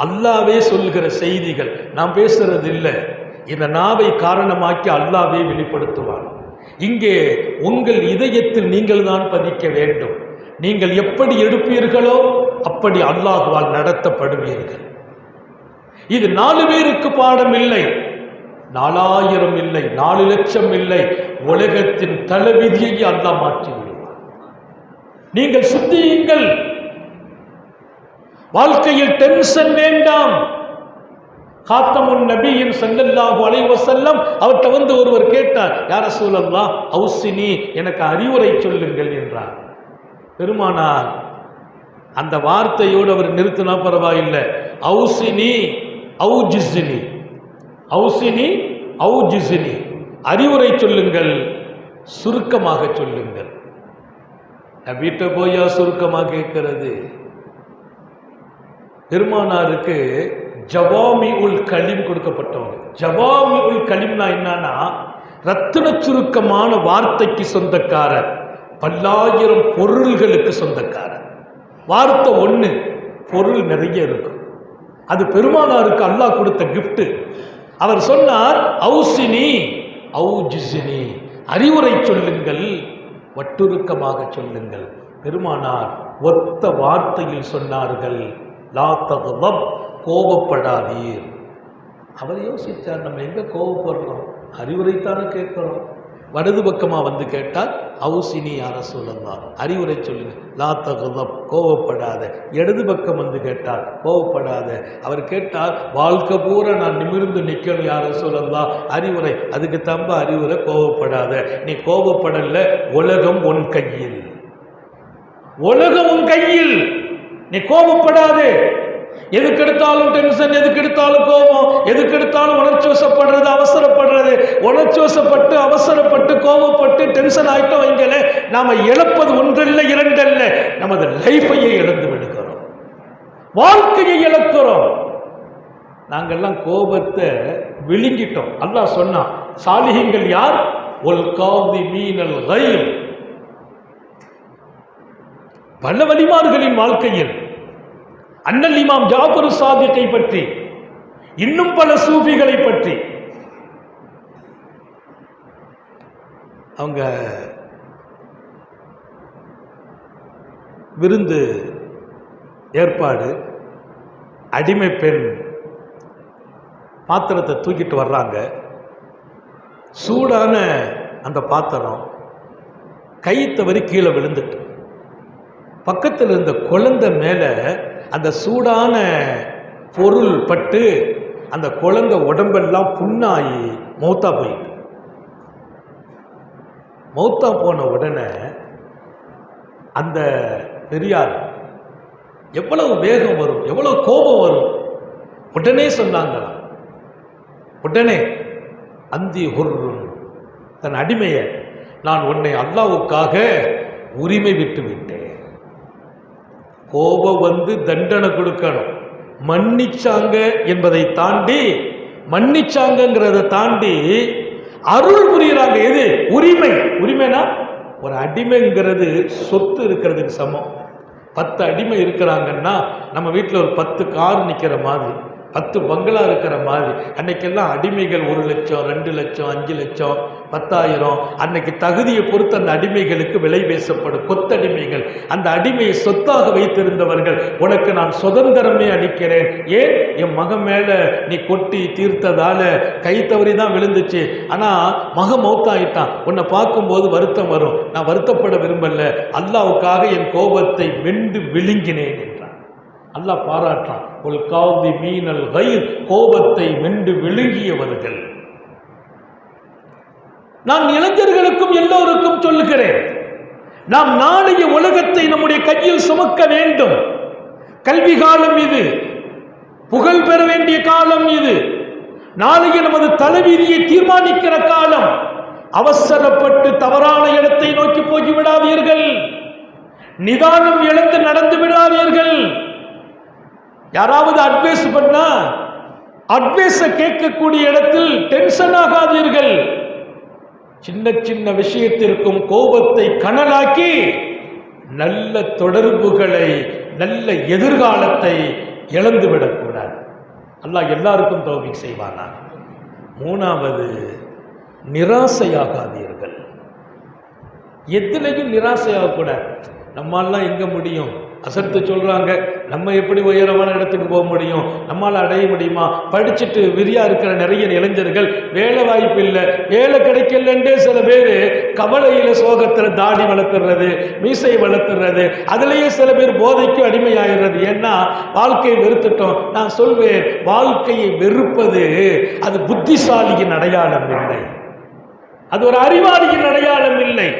அல்லாவே சொல்கிற செய்திகள், நான் பேசுறது இல்லை. இந்த நாவை காரணமாக்கி அல்லாவே வெளிப்படுத்துவார். இங்கே உங்கள் இதயத்தில் நீங்கள் தான் பதிக்க வேண்டும். நீங்கள் எப்படி எடுப்பீர்களோ அப்படி அல்லாஹ்வால் நடத்தப்படுவீர்கள். இது 4 பேருக்கு பாடம் இல்லை, 4000 இல்லை, 4 லட்சம் இல்லை, உலகத்தின் தலைவிதியை அல்லாஹ் மாற்றி விடுவார். நீங்கள் சிந்தியுங்கள், வாழ்க்கையில் டென்ஷன் வேண்டாம். காத்தமுன் நபியின் ஸல்லல்லாஹு அலைஹி வஸல்லம் அவர்கிட்ட வந்து ஒருவர் கேட்டார், யா ரசூலல்லாஹ் அவுசினி, எனக்கு அறிவுரை சொல்லுங்கள் என்றார். பெருமானார் அந்த வார்த்தையோடு அவர் நிறுத்தினா பரவாயில்லை, அவுசினி அவுஜிஸ்னி, அவுசினி அவுஜிஸ்னி, அறிவுரை சொல்லுங்கள், சுருக்கமாக சொல்லுங்கள். வீட்டை போயா சுருக்கமாக கேட்கிறது? பெருமானாருக்கு ஜவாமி உல் கலிம் கொடுக்கப்பட்டவங்க. ஜவாமி உல் கலிம்னா என்னன்னா, ரத்தின சுருக்கமான வார்த்தைக்கு சொந்தக்காரர், பல்லாயிரம் பொருள்களுக்கு சொந்தக்காரர். வார்த்தை ஒன்று, பொருள் நிறைய இருக்கும். அது பெருமானாருக்கு அல்லாஹ் கொடுத்த கிஃப்ட். அவர் சொன்னார், அவுசினி அவுஜிசினி, அறிவுரை சொல்லுங்கள், வட்டுருக்கமாக சொல்லுங்கள். பெருமானார் ஒத்த வார்த்தையில் சொன்னார்கள், லா தக்தப், கோபப்படாதீர். அவர் யோசித்தார், நம்ம எங்க கோபப்படுறோம்? அறிவுரைத்தானே கேட்கிறோம். வலது பக்கமா வந்து கேட்டால் அவுசினி யா ரசூலல்லாஹ், அறிவுரை சொல்லுங்க, லா தக்தப், கோபப்படாத. இடது பக்கம் வந்து கேட்டால் கோபப்படாத. அவர் கேட்டார், வாழ்க்கை பூரா நான் நிமிர்ந்து நிற்கணும் யா ரசூலல்லாஹ், அறிவுரை. அதுக்கு தம்ப அறிவுரை, கோபப்படாத. நீ கோபப்படல, உலகம் உன் கையில், உலகம் உன் கையில், நீ கோபப்படாதே. எதுக்கெடுத்தாலும் டென்ஷன், எதுக்கெடுத்தாலும் கோபம், எதுக்கெடுத்தாலும் உணர்ச்சி வசப்படுறது, அவசரப்படுறது. உணர்ச்சி வசப்பட்டு அவசரப்பட்டு கோபப்பட்டு டென்ஷன் ஆயிட்டோம் வைங்களே, நாம இழப்பது ஒன்றல்ல இரண்டல்ல, நமது லைஃபையே இழந்து விடுகிறோம், வாழ்க்கையை இழக்கிறோம். நாங்கெல்லாம் கோபத்தை விழுங்கிட்டோம். அல்லாஹ் சொன்னான், சாலிஹீன்கள் யார்? ஒல் காதிமீனல் கைல். பல வலிமார்களின் வாழ்க்கையில் அண்ணல் இமாம் ஜாஃபர் சாதிக்கை பற்றி, இன்னும் பல சூஃபிகளை பற்றி, அவங்க விருந்து ஏற்பாடு, அடிமை பெண் பாத்திரத்தை தூக்கிட்டு வர்றாங்க. சூடான அந்த பாத்திரம் கை தவறி கீழே விழுந்துட்டு, பக்கத்தில் இருந்த குழந்தை மேல அந்த சூடான பொருள் பட்டு அந்த குழந்தை உடம்பெல்லாம் புண்ணாகி மௌத்தா போயிட்டு. மௌத்தா போன உடனே அந்த பெரியார் எவ்வளவு வேகம் வரும், எவ்வளவு கோபம் வரும். உடனே சொன்னாங்களாம், உடனே அந்தி ஹுர்ருன், தன் அடிமையை, நான் உன்னை அல்லாஹ்வுக்காக உரிமை விட்டு விட்டேன். கோபம் வந்து தண்டனை கொடுக்கணும், மன்னிச்சாங்க என்பதை தாண்டி, மன்னிச்சாங்கிறத தாண்டி அருள் புரியுறாங்க. எது? உரிமை. உரிமைனா ஒரு அடிமைங்கிறது சொத்து இருக்கிறதுக்கு சமம். 10 அடிமை இருக்கிறாங்கன்னா நம்ம வீட்டில் ஒரு 10 கார் நிற்கிற மாதிரி, 10 பங்களா இருக்கிற மாதிரி. அன்னைக்கெல்லாம் அடிமைகள் 1 லட்சம், 2 லட்சம், 5 லட்சம், 10,000. அன்னைக்கு தகுதியை பொறுத்து அந்த அடிமைகளுக்கு விலை பேசப்படும். கொத்தடிமைகள், அந்த அடிமையை சொத்தாக வைத்திருந்தவர்கள், உனக்கு நான் சுதந்திரமே அளிக்கிறேன். ஏன்? என் மகன் மேல நீ கொட்டி தீர்த்ததால கை தவறி தான் விழுந்துச்சு, ஆனா மகன் மௌத்தாயிட்டான், உன்னை பார்க்கும்போது வருத்தம் வரும், நான் வருத்தப்பட விரும்பல, அல்லாஹ்வுக்காக என் கோபத்தை வென்று விழுங்கினேன் என்றான். அல்லாஹ் பாராட்டான், ஒல் காதிமீனல் கைல், கோபத்தை வென்று விழுங்கியவர்கள். நான் இளைஞர்களுக்கும் எல்லோருக்கும் சொல்லுகிறேன், நாம் நாளைய உலகத்தை நம்முடைய கையில் சுமக்க வேண்டும். கல்வி காலம் இது, புகழ் பெற வேண்டிய காலம் இது, நாளைய நமது தலைவிதியை தீர்மானிக்கிற காலம். அவசரப்பட்டு தவறான இடத்தை நோக்கி போய்விடாதீர்கள், நிதானம் இழந்து நடந்து விடாதீர்கள். யாராவது அட்வைஸ் பண்ணா அட்வைஸ கேட்கக்கூடிய இடத்தில் டென்ஷன் ஆகாதீர்கள். சின்ன சின்ன விஷயத்திற்கும் கோபத்தை கனலாக்கி நல்ல தொடர்புகளை, நல்ல எதிர்காலத்தை இழந்துவிடக்கூடாது. அல்லாஹ் எல்லாருக்கும் தௌஃபீக் செய்வானா. 3வது, நிராசையாகாதீர்கள். எதுலையும் நிராசையாகக்கூடாது. நம்மாலாம் எங்க முடியும்? அசர்த்து சொல்றாங்க, நம்ம எப்படி உயரமான இடத்துக்கு போக முடியும், நம்மால் அடைய முடியுமா? படிச்சுட்டு விரியா இருக்கிற நிறைய இளைஞர்கள் வேலை வாய்ப்பு இல்லை, வேலை கிடைக்கலன்றே சில பேர் கவலையில சோகத்துல தாடி வளர்த்துறது, மீசை வளர்த்துறது, அதுலேயே சில பேர் போதைக்கு அடிமையாகிறது. ஏன்னா வாழ்க்கையை வெறுத்துட்டோம். நான் சொல்வேன், வாழ்க்கையை வெறுப்பது அது புத்திசாலியின் அடையாளம் இல்லை, அது ஒரு அறிவாளியின் அடையாளம் இல்லை.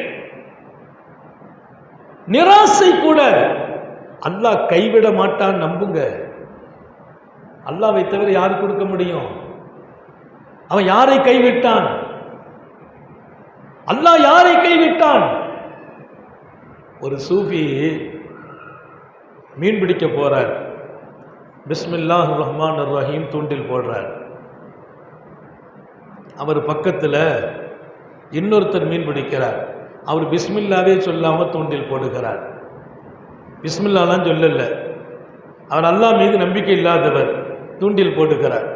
நிராசை கூட அல்லாஹ் கைவிட மாட்டான், நம்புங்க. அல்லாஹ்வை தவிர யார் கொடுக்க முடியும்? அவன் யாரை கைவிட்டான்? அல்லாஹ் யாரை கைவிட்டான்? ஒரு சூஃபி மீன் பிடிக்க போறார், பிஸ்மில்லாஹிர் ரஹ்மானிர் ரஹீம் தூண்டில் போடுறார். அவர் பக்கத்தில் இன்னொருத்தர் மீன் பிடிக்கிறார், அவர் பிஸ்மில்லாவே சொல்லாம தூண்டில் போடுகிறார். பிஸ்மில்லாலாம் சொல்லல, அவர் அல்லாஹ் மீது நம்பிக்கை இல்லாதவர், தூண்டில் போடுகிறார்.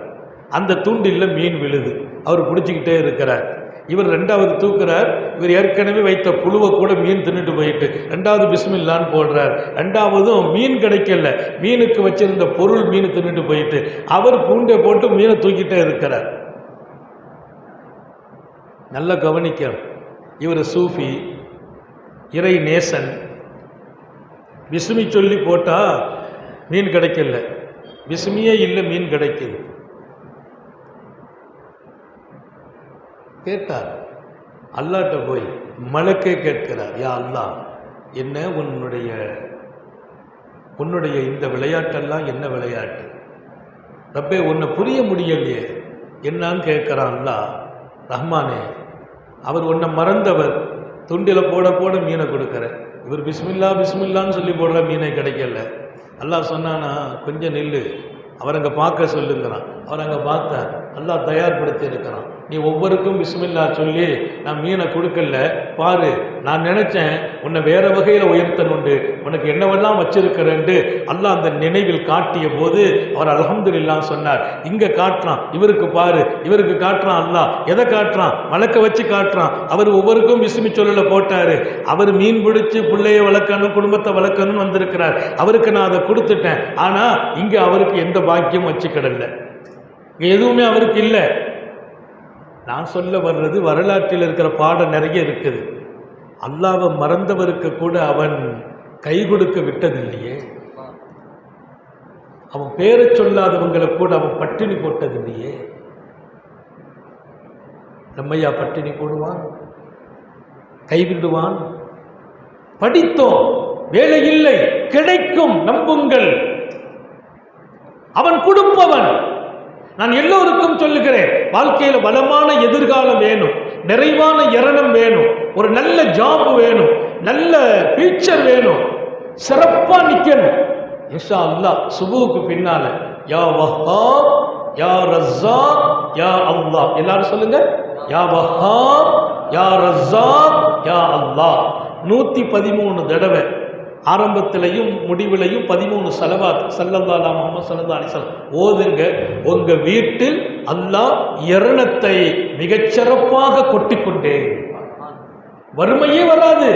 அந்த தூண்டில் மீன் விழுது. அவர் பிடிச்சிக்கிட்டே இருக்கிறார். இவர் ரெண்டாவது தூக்குறார். இவர் ஏற்கனவே வைத்த புழுவை கூட மீன் தின்னுட்டு போயிட்டு ரெண்டாவது பிஸ்மில்லான்னு போடுறார். ரெண்டாவதும் மீன் கிடைக்கல. மீனுக்கு வச்சிருந்த பொருள் மீன் தின்னுட்டு போயிட்டு அவர் பூண்டை போட்டு மீனை தூக்கிட்டே இருக்கிறார். நல்ல கவனிக்கணும். இவர் சூஃபி, இறை நேசன். பிஸ்மி சொல்லி போட்டா மீன் கிடைக்கல, பிஸ்மியே இல்லை மீன் கிடைக்குது. கேட்டார் அல்லாட்ட போய், மலக்கே கேட்கிறார், யா அல்லாஹ், என்ன உன்னுடைய இந்த விளையாட்டெல்லாம் என்ன விளையாட்டு? ரப்பே உன்னை புரிய முடியலையே என்னான்னு கேட்குறான் அல்லாஹ். ரஹ்மானே, அவர் உன்னை மறந்தவர். துண்டில் போட போட மீனை கொடுக்குற. இவர் பிஸ்மில்லா பிஸ்மில்லான்னு சொல்லி போடுற மீனை கிடைக்கல. அல்லாஹ் சொன்னானா, கொஞ்சம் நில்லு, அவர் அங்கே பார்க்க சொல்லுங்கிறான். அவர் அங்கே பார்த்தார். அல்லாஹ் தயார்படுத்தி இருக்கிறான். நீ ஒவ்வொருக்கும் பிஸ்மில்லா சொல்லி நான் மீனை கொடுக்கல பாரு, நான் நினைச்சேன் உன்னை வேற வகையில் உயர்த்தணுண்டு, உனக்கு என்னவெல்லாம் வச்சிருக்கிறேன்ட்டு அல்லாஹ் அந்த நினைவில் காட்டிய போது அவர் அல்ஹம்துலில்லாஹ் சொன்னார். இங்கே காட்டுறான், இவருக்கு பாரு, இவருக்கு காட்டுறான். அல்லாஹ் எதை காட்டுறான்? மலக்க வச்சு காட்டுறான். அவர் ஒவ்வொருக்கும் பிஸ்மி சொல்லல போட்டாரு. அவர் மீன் பிடிச்சி பிள்ளைய வளர்க்கணும், குடும்பத்தை வளர்க்கணும்னு வந்திருக்கிறார். அவருக்கு நான் அதை கொடுத்துட்டேன். ஆனால் இங்கே அவருக்கு எந்த பாக்கியம் வச்சுக்கிடல, எதுவுமே அவருக்கு இல்லை. நான் சொல்ல வர்றது வரலாற்றில் இருக்கிற பாடம் நிறைய இருக்குது. அல்லாஹ்வை மறந்தவருக்கு கூட அவன் கை கொடுக்க விட்டதில்லையே. அவன் பேரை சொல்லாதவங்களை கூட அவன் பட்டினி போட்டதில்லையே. நம்மையா பட்டினி போடுவான், கைவிடுவான்? படித்தோம், வேலை இல்லை, கிடைக்கும், நம்புங்கள். அவன் கொடுப்பவன். நான் எல்லோருக்கும் சொல்லுகிறேன், வாழ்க்கையில் வளமான எதிர்காலம் வேணும், நிறைவான இரணம் வேணும், ஒரு நல்ல ஜாப் வேணும், நல்ல ஃபியூச்சர் வேணும், சிறப்பா நிக்கணும். இன்ஷா அல்லாஹ் சுபுவுக்கு பின்னால யா வஹ்ஹாப் யா ரஸாக் யா அல்லாஹ், எல்லாரும் சொல்லுங்க, யா வஹ்ஹாப் யா ரஸாக் யா அல்லாஹ். 113 தடவை ஆரம்பத்திலையும் முடிவிலையும் 13 ஸலவாத் ஸல்லல்லாஹு அலைஹி முஹம்மது ஸல்லல்லாஹு அலைஹி வஸல்லம் ஓதுங்க. உங்க வீட்டில் அல்லாஹ் இரணத்தை மிகச்சிறப்பாக கொட்டிக்கொண்டே, வறுமையே வராது,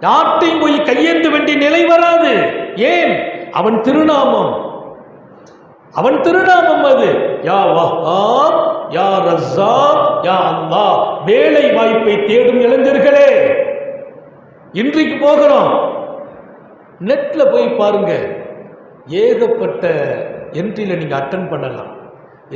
யார்ட்டையும் போய் கையேந்த வேண்டிய நிலை வராது. ஏன்? அவன் திருநாமம், அவன் திருநாமம் அது. யா வஹ்ஹாப் யா ரஸாக் யா அல்லாஹ். வேலை வாய்ப்பை தேடும் இளைஞர்களே, இன்றைக்கு போகிறோம், நெட்ல போய் பாருங்க, ஏகப்பட்ட என்ட்ரியில் நீங்க அட்டன் பண்ணலாம்.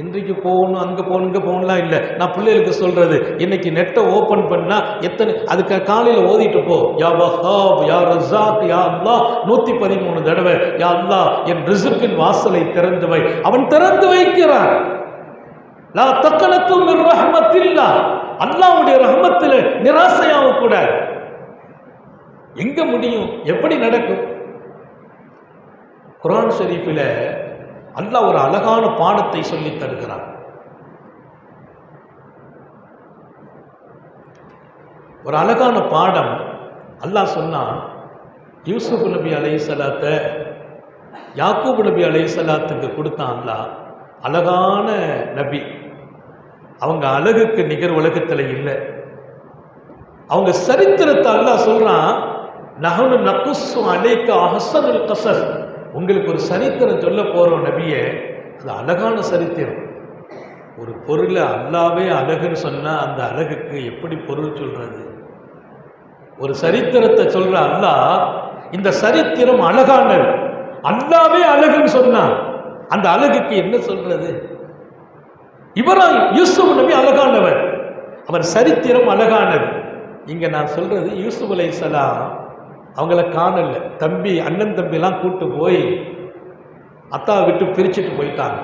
இன்றைக்கு போகணும், அங்கே போகணும், இங்கே போகணும்லாம் இல்லை. நான் பிள்ளைகளுக்கு சொல்றது, இன்னைக்கு நெட்டை ஓப்பன் பண்ணா எத்தனை, அதுக்கு காலையில் ஓதிட்டு போ, யா வஹ்ஹாப் யா ரஸாக் யா அல்லாஹ் 113 தடவை. யா அல்லாஹ், என் ரிஸ்கின் வாசலை திறந்து வை. அவன் திறந்து வைக்கிறான். லா தக்னது மின் ரஹ்மத்தில்லாஹ். அல்லாஹ்வுடைய ரஹ்மத்தில் நிராசையாக கூடாது. எங்க முடியும்? எப்படி நடக்கும்? குர்ஆன் ஷரீஃபில் அல்லாஹ் ஒரு அழகான பாடத்தை சொல்லி தருகிறான். ஒரு அழகான பாடம். அல்லாஹ் சொன்னான், யூசுப் நபி அலைஹிஸ்ஸலாத்தை யாக்கூப் நபி அலைஹிஸ்ஸலாத்துக்கு கொடுத்தான் அல்லாஹ். அழகான நபி, அவங்க அழகுக்கு நிகர் உலகத்தில் இல்லை. அவங்க சரித்திரத்தை அல்லாஹ் சொல்றான், நஹ்னு நகுஸ்ஸு அலைக அஹ்ஸனுல் கஸஸ். உங்களுக்கு ஒரு சரித்திரம் சொல்ல போறோம் நபியே, அது அழகான சரித்திரம். ஒரு பொருளை அல்லாவே அழகுன்னு சொன்னா அந்த அழகுக்கு எப்படி பொருள் சொல்றது? ஒரு சரித்திரத்தை சொல்ற அல்லாஹ், இந்த சரித்திரம் அழகானது, அல்லாவே அழகுன்னு சொன்னா அந்த அழகுக்கு என்ன சொல்றது? இப்ராஹிம் யூசுப் நபி அழகானவர், அவர் சரித்திரம் அழகானது. இங்க நான் சொல்றது யூசுப் அலைஹிஸ்ஸலாம் அவங்கள காணல. தம்பி, அண்ணன் தம்பிலாம் கூட்டு போய் அத்தா விட்டு பிரிச்சுட்டு போயிட்டாங்க.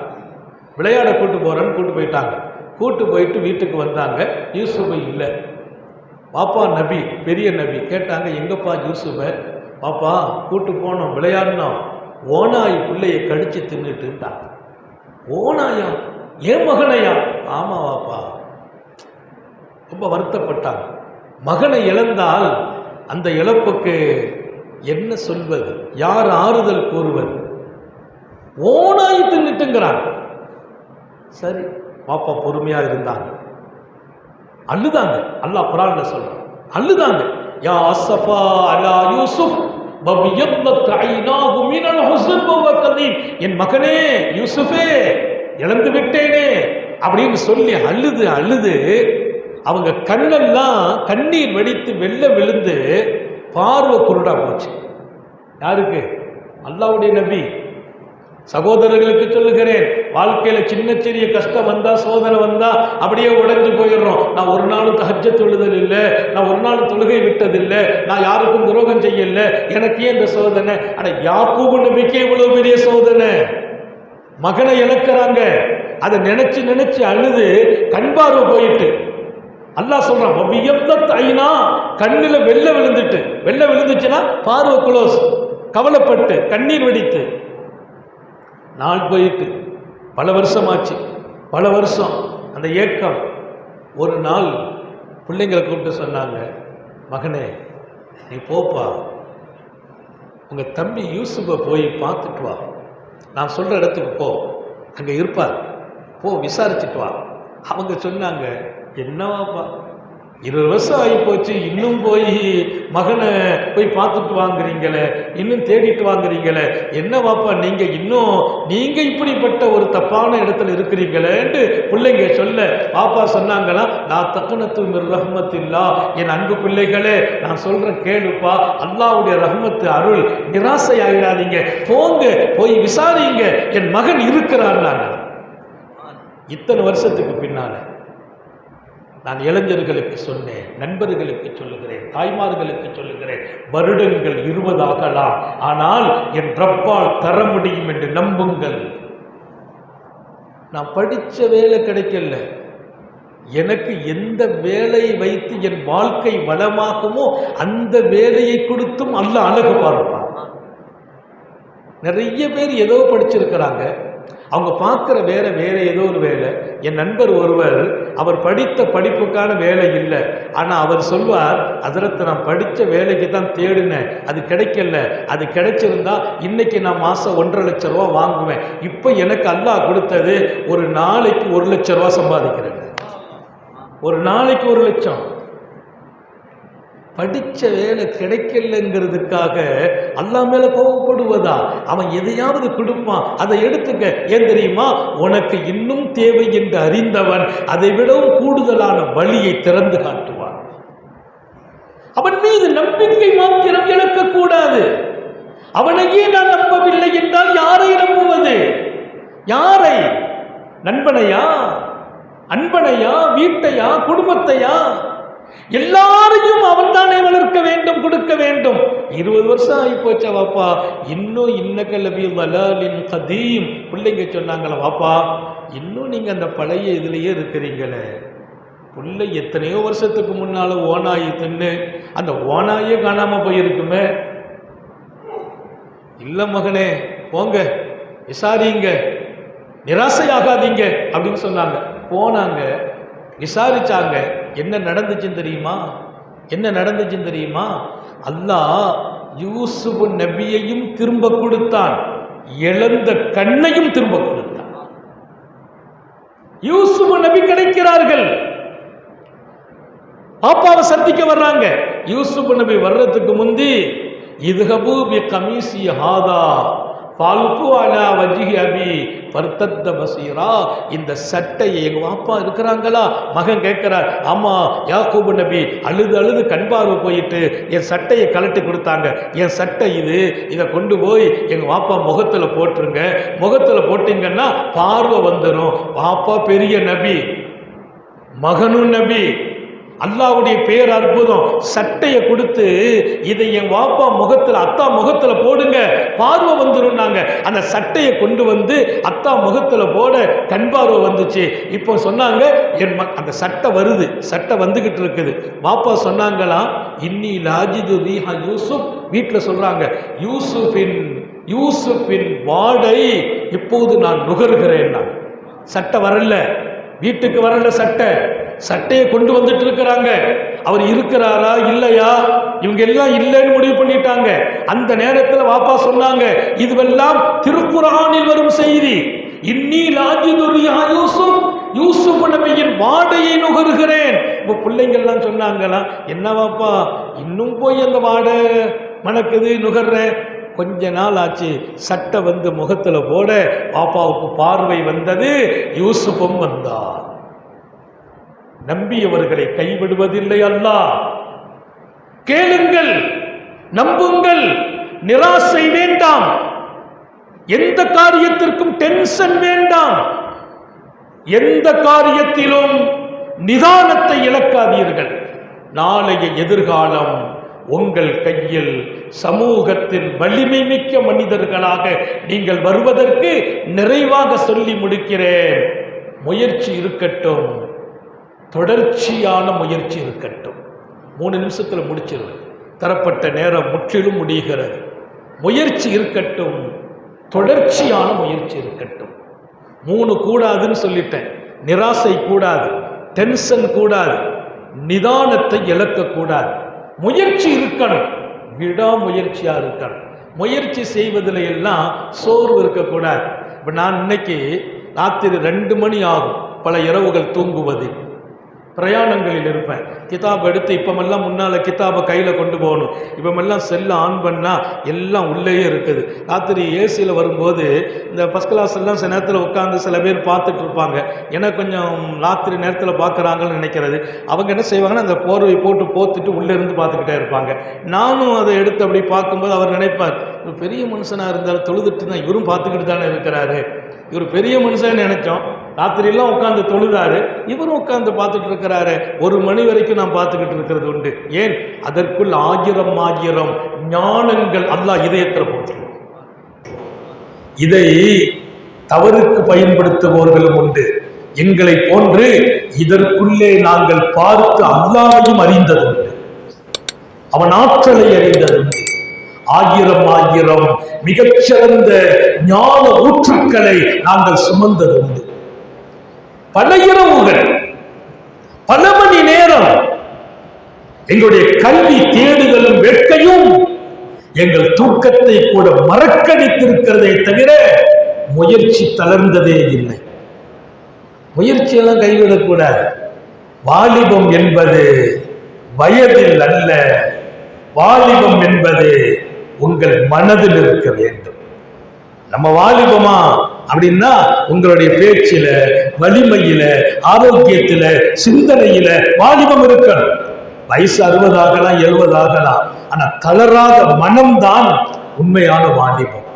விளையாட கூட்டு போறேன்னு கூட்டு போயிட்டாங்க. கூட்டு போயிட்டு வீட்டுக்கு வந்தாங்க, யூசுஃபை இல்லை. பாப்பா நபி, பெரிய நபி கேட்டாங்க, எங்கப்பா யூசுஃபை? பாப்பா கூட்டு போனோம், விளையாடினோம், ஓனாய் பிள்ளையை கடிச்சு தின்னுட்டுட்டாங்க. ஓனாயா? ஏன் மகனையா? ஆமா வாப்பா. ரொம்ப வருத்தப்பட்டாங்க. மகனை இழந்தால் அந்த இழப்புக்கு என்ன சொல்வது? யார் ஆறுதல் கூறுவது? ஓனாய் தின்னுட்டுங்கிறாங்க. சரி, பாப்பா பொறுமையா இருந்தாங்க. அழுதாங்க. அல்லாஹ் குர்ஆன்ல சொல்றான், அழுதாங்க. யா அஸ்ஸஃபா அலா யூசுப் வபியத்தத் ஐனாஹு மினல் ஹுஸ்ன் வஹுவ கதீம். என் மகனே யூசுஃபே, இழந்து விட்டேனே அப்படின்னு சொல்லி அழுது அழுது அவங்க கண்ணெல்லாம் கண்ணீர் வடித்து வெள்ள விழுந்து பார்வை குருடா போச்சு. யாருக்கு? அல்லாஹ்வுடைய நபி. சகோதரர்களுக்கு சொல்லுகிறேன், வாழ்க்கையில சின்ன சிறிய கஷ்டம் வந்தா, சோதனை வந்தா அப்படியே உடைஞ்சு போயிடுறோம். நான் ஒரு நாளும் தஹஜ்ஜத் தொழுதல் இல்லை, நான் ஒரு நாளும் தொழுகை விட்டதில்லை, நான் யாருக்கும் துரோகம் செய்யல, எனக்கு ஏன் இந்த சோதனை? ஆனா யாக்கூபு நபிக்கே இவ்வளவு பெரிய சோதனை. மகனை இழக்கிறாங்க, அதை நினைச்சு நினைச்சு அழுது கண் பார்வை போயிட்டு. அல்லாஹ் சொல்றான், வபியத்தத் ஐனா, கண்ணுல வெள்ள விழுந்துட்டு, வெள்ள விழுந்துச்சுன்னா பார்வை க்ளோஸ், கவலைப்பட்டு கண்ணீர் வெடித்து. நாள் போயிட்டு பல வருஷமாச்சு, பல வருஷம் அந்த ஏக்கம். ஒரு நாள் பிள்ளைங்களை கூப்பிட்டு சொன்னாங்க, மகனே நீ போப்பா, உங்க தம்பி யூசுஃபை போய் பார்த்துட்டு வா, நான் சொல்ற இடத்துக்கு போ, அங்கே இருப்பார், போ விசாரிச்சுட்டு வா. அவங்க சொன்னாங்க, என்னவாப்பா 20 வருஷம் ஆகி போச்சு, இன்னும் போய் மகனை போய் பார்த்துட்டு வாங்குறீங்களே, இன்னும் தேடிட்டு வாங்குறீங்களே, என்ன வாப்பா நீங்க இப்படிப்பட்ட ஒரு தப்பான இடத்துல இருக்கிறீங்களேன்னு பிள்ளைங்க சொல்ல, பாப்பா சொன்னாங்களா, நான் தக்குனத்து மிர் ரஹ்மத்தில்லா, என் அன்பு பிள்ளைகளே நான் சொல்றேன் கேளுப்பா, அல்லாஹ்வுடைய ரஹ்மத்து அருள், நிராசை ஆகிடாதீங்க, போங்க போய் விசாரிங்க, என் மகன் இருக்கிறான். இத்தனை வருஷத்துக்கு பின்னால நான் இளைஞர்களுக்கு சொன்னேன், நண்பர்களுக்கு சொல்லுகிறேன், தாய்மார்களுக்கு சொல்லுகிறேன், வருடங்கள் 20 ஆகலாம், ஆனால் என் ரப்பால் தர முடியும் என்று நம்புங்கள். நான் படிச்ச வேலை கிடைக்கல, எனக்கு எந்த வேலையை வைத்து என் வாழ்க்கை வளமாகுமோ அந்த வேலையை கொடுத்தும் அல்லாஹ் அழகு பார்ப்பான். நிறைய பேர் ஏதோ படிச்சிருக்கிறாங்க, அவங்க பார்க்குற வேற ஏதோ ஒரு வேலை. என் நண்பர் ஒருவர், அவர் படித்த படிப்புக்கான வேலை இல்லை, ஆனால் அவர் சொல்வார், ஹஜ்ரத் நான் படித்த வேலைக்கு தான் தேடினேன், அது கிடைக்கல, அது கிடைச்சிருந்தா இன்னைக்கு நான் மாதம் 1.5 லட்ச ரூபா வாங்குவேன், இப்போ எனக்கு அல்லாஹ் கொடுத்தது ஒரு நாளைக்கு 1 லட்ச ரூபா சம்பாதிக்கிறேன், ஒரு நாளைக்கு 1 லட்சம். படித்த வேலை கிடைக்கலங்கிறதுக்காக அல்லாஹ் மேல கோபப்படுவதா? அவன் எதையாவது கொடுப்பான், அதை எடுத்துக்க. ஏன் தெரியுமா? உனக்கு இன்னும் தேவை என்று அறிந்தவன் அதை விடவும் கூடுதலான வழியை திறந்து காட்டுவான். அவன் மீது நம்பிக்கை மாத்திரம் இழக்கக்கூடாது. அவனையே நான் நம்பவில்லை என்றால் யாரை நம்புவது? யாரை? நண்பனையா, அன்பனையா, வீட்டையா, குடும்பத்தையா? எல்லாரையும் அவன் தானே வளர்க்க வேண்டும், கொடுக்க வேண்டும். 20 வருஷம் ஆகி போச்சா வாப்பா, இன்னும் இன்னகலபி வலாலின் கதீம். பிள்ளைங்க சொன்னாங்களா, வாப்பா இன்னும் நீங்க அந்த பழைய இதுலயே இருக்கிறீங்களே. பிள்ளை எத்தனையோ வருஷத்துக்கு முன்னால ஓனாயி தின்னு அந்த ஓனாயே காணாம போயிருக்குமே. இல்ல மகனே, போங்க விசாரிங்க, நிராசையாகாதீங்க அப்படின்னு சொன்னாங்க. போனாங்க, விசாரிச்சாங்க. என்ன நடந்துச்சுன்னு தெரியுமா? என்ன நடந்துச்சுன்னு தெரியுமா? அல்லாஹ் யூசுப் நபியையும் திரும்ப கொடுத்தான், இழந்த கண்ணையும் திரும்ப கொடுத்தான். யூசுப் நபி கிடைக்கிறார்கள், பாப்பாவை சந்திக்க வர்றாங்க. யூசுப் நபி வர்றதுக்கு முந்தி, இதுஹபு பி கமீசி ஹாதா ஃபால்கு அலா வஜ்ஹி அபி ஃபர்தத்த பஸீரா. இந்த சட்டையை எங்க பாப்பா இருக்கிறாங்களா? மகன் கேட்கிறார். ஆமா, யாக்கூபு நபி அழுது அழுது கண் பார்வை போயிட்டு என் சட்டையை கலட்டி கொடுத்தாங்க, என் சட்டை இது, இதை கொண்டு போய் எங்க பாப்பா முகத்துல போட்டுருங்க, முகத்துல போட்டீங்கன்னா பார்வை வந்துடும். பாப்பா பெரிய நபி, மகனும் நபி, அல்லாஹ்வுடைய பேர் அற்புதம். சட்டையை கொடுத்து இதை என் வாப்பா முகத்துல, அத்தா முகத்துல போடுங்க, பார்வை வந்துருன்னாங்க. அந்த சட்டையை கொண்டு வந்து அத்தா முகத்துல போட கண் பார்வை வந்துச்சு. இப்போ சொன்னாங்க, அந்த சட்டை வருது, சட்டை வந்துகிட்டு இருக்குது. வாப்பா சொன்னாங்களாம், இன்னி லாஜிது ரீஹா யூசுப். வீட்டில் சொல்றாங்க, யூசுஃபின் வாடை இப்போது நான் நுகர்கிறேன். சட்டை வரல, வீட்டுக்கு வரல சட்டை, சட்டையை கொண்டு வந்துட்டு இருக்கிறாங்க. அவர் இருக்கிறாரா இல்லையா, இவங்க எல்லாம் இல்லைன்னு முடிவு பண்ணிட்டாங்க. அந்த நேரத்தில் வாப்பா சொன்னாங்க, இதுவெல்லாம் திருக்குர்ஆனில் வரும் செய்தி, இன்னி லாஜிதுரியா யூசுப், யூசுப் நபியின் வாடையை நுகருகிறேன். இப்போ பிள்ளைங்கள்லாம் சொன்னாங்களா, என்னவாப்பா இன்னும் போய் அந்த வாடை மணக்குது நுகர்ற. கொஞ்ச நாள் ஆச்சு, சட்டை வந்து முகத்துல போட பாப்பாவுக்கு பார்வை வந்தது, யூசுஃபும் வந்தார். நம்பியவர்களை கைவிடுவதில்லை அல்லாஹ். கேளுங்கள், நம்புங்கள், நிராசை வேண்டாம், எந்த காரியத்திற்கும் டென்ஷன் வேண்டாம், எந்த காரியத்திலும் நிதானத்தை இழக்காதீர்கள். நாளைய எதிர்காலம் உங்கள் கையில். சமூகத்தின் வலிமை மிக்க மனிதர்களாக நீங்கள் வருவதற்கு நிறைவாக சொல்லி முடிக்கிறேன். முயற்சி இருக்கட்டும், தொடர்ச்சியான முயற்சி இருக்கட்டும். 3 நிமிஷத்தில் முடிச்சிருவேன், தரப்பட்ட நேரம் முற்றிலும் முடிகிறது. முயற்சி இருக்கட்டும், தொடர்ச்சியான முயற்சி இருக்கட்டும். 3 கூடாதுன்னு சொல்லிட்டேன். நிராசை கூடாது, டென்ஷன் கூடாது, நிதானத்தை இழக்கக்கூடாது. முயற்சி இருக்கணும், விடாமுயற்சியா இருக்கணும். முயற்சி செய்வதில் எல்லாம் சோர்வு இருக்கக்கூடாது. இப்போ நான் இன்னைக்கு ராத்திரி 2 மணி ஆகும் பல இரவுகள் தூங்குவது. பிரயாணங்களில் இருப்பேன். கிதாப் எடுத்து இப்பமெல்லாம் முன்னால் கிதாபை கையில் கொண்டு போகணும். இப்பமெல்லாம் செல்லை ஆன் பண்ணால் எல்லாம் உள்ளேயே இருக்குது. ராத்திரி ஏசியில் வரும்போது இந்த ஃபஸ்ட் கிளாஸ் எல்லாம் சில நேரத்தில் உட்காந்து சில பேர் பார்த்துட்டு இருப்பாங்க. ஏன்னா கொஞ்சம் ராத்திரி நேரத்தில் பார்க்குறாங்கன்னு நினைக்கிறது. அவங்க என்ன செய்வாங்கன்னா அந்த போர்வை போட்டு போத்துட்டு உள்ளே இருந்து பார்த்துக்கிட்டே இருப்பாங்க. நானும் அதை எடுத்து அப்படி பார்க்கும்போது அவர் நினைப்பார், ஒரு பெரிய மனுஷனாக இருந்தாலும் தொழுதுட்டு தான் இவரும் பார்த்துக்கிட்டு தானே இருக்கிறாரு, இவர் பெரிய மனுஷன்னு நினைச்சோம். ராத்திரியெல்லாம் உட்காந்து தொழுதாரு, இவரும் உட்காந்து பார்த்துட்டு இருக்கிறாரு. 1 மணி வரைக்கும் நான் பார்த்துக்கிட்டு இருக்கிறது உண்டு. ஏன்? அதற்குள் ஆயிரம் ஆயிரம் ஞானங்கள் அல்லாஹ் இதயத்தில் போட்டுருவோம். இதை தவறுக்கு பயன்படுத்துபவர்களும் உண்டு. எங்களை போன்று இதற்குள்ளே நாங்கள் பார்த்து அல்லாஹ்வையும் அறிந்தது உண்டு, அவன் ஆற்றலை அறிந்தது உண்டு. ஆயிரம் ஆயிரம் மிகச்சிறந்த ஞான ஊற்றுக்களை நாங்கள் சுமந்தது உண்டு. பல இரவுகள், பல மணி நேரம் எங்களுடைய கல்வி தேடுதலும் வேட்கையும் எங்கள் தூக்கத்தை கூட மறக்கடித்திருக்கிறதே தவிர முயற்சி தளர்ந்ததே இல்லை. முயற்சியெல்லாம் கைவிடக்கூடாது. வாலிபம் என்பது வயதில் அல்ல, வாலிபம் என்பது உங்கள் மனதில் இருக்க வேண்டும். நம்ம வாலிபமா அப்படின்னா உங்களுடைய பேச்சில, வலிமையில, ஆரோக்கியத்தில, சிந்தனையில வாலிபம் இருக்கணும். வயசு 60 ஆகலாம், 70 ஆகலாம், ஆனா தளராத மனம்தான் உண்மையான வாலிபம்.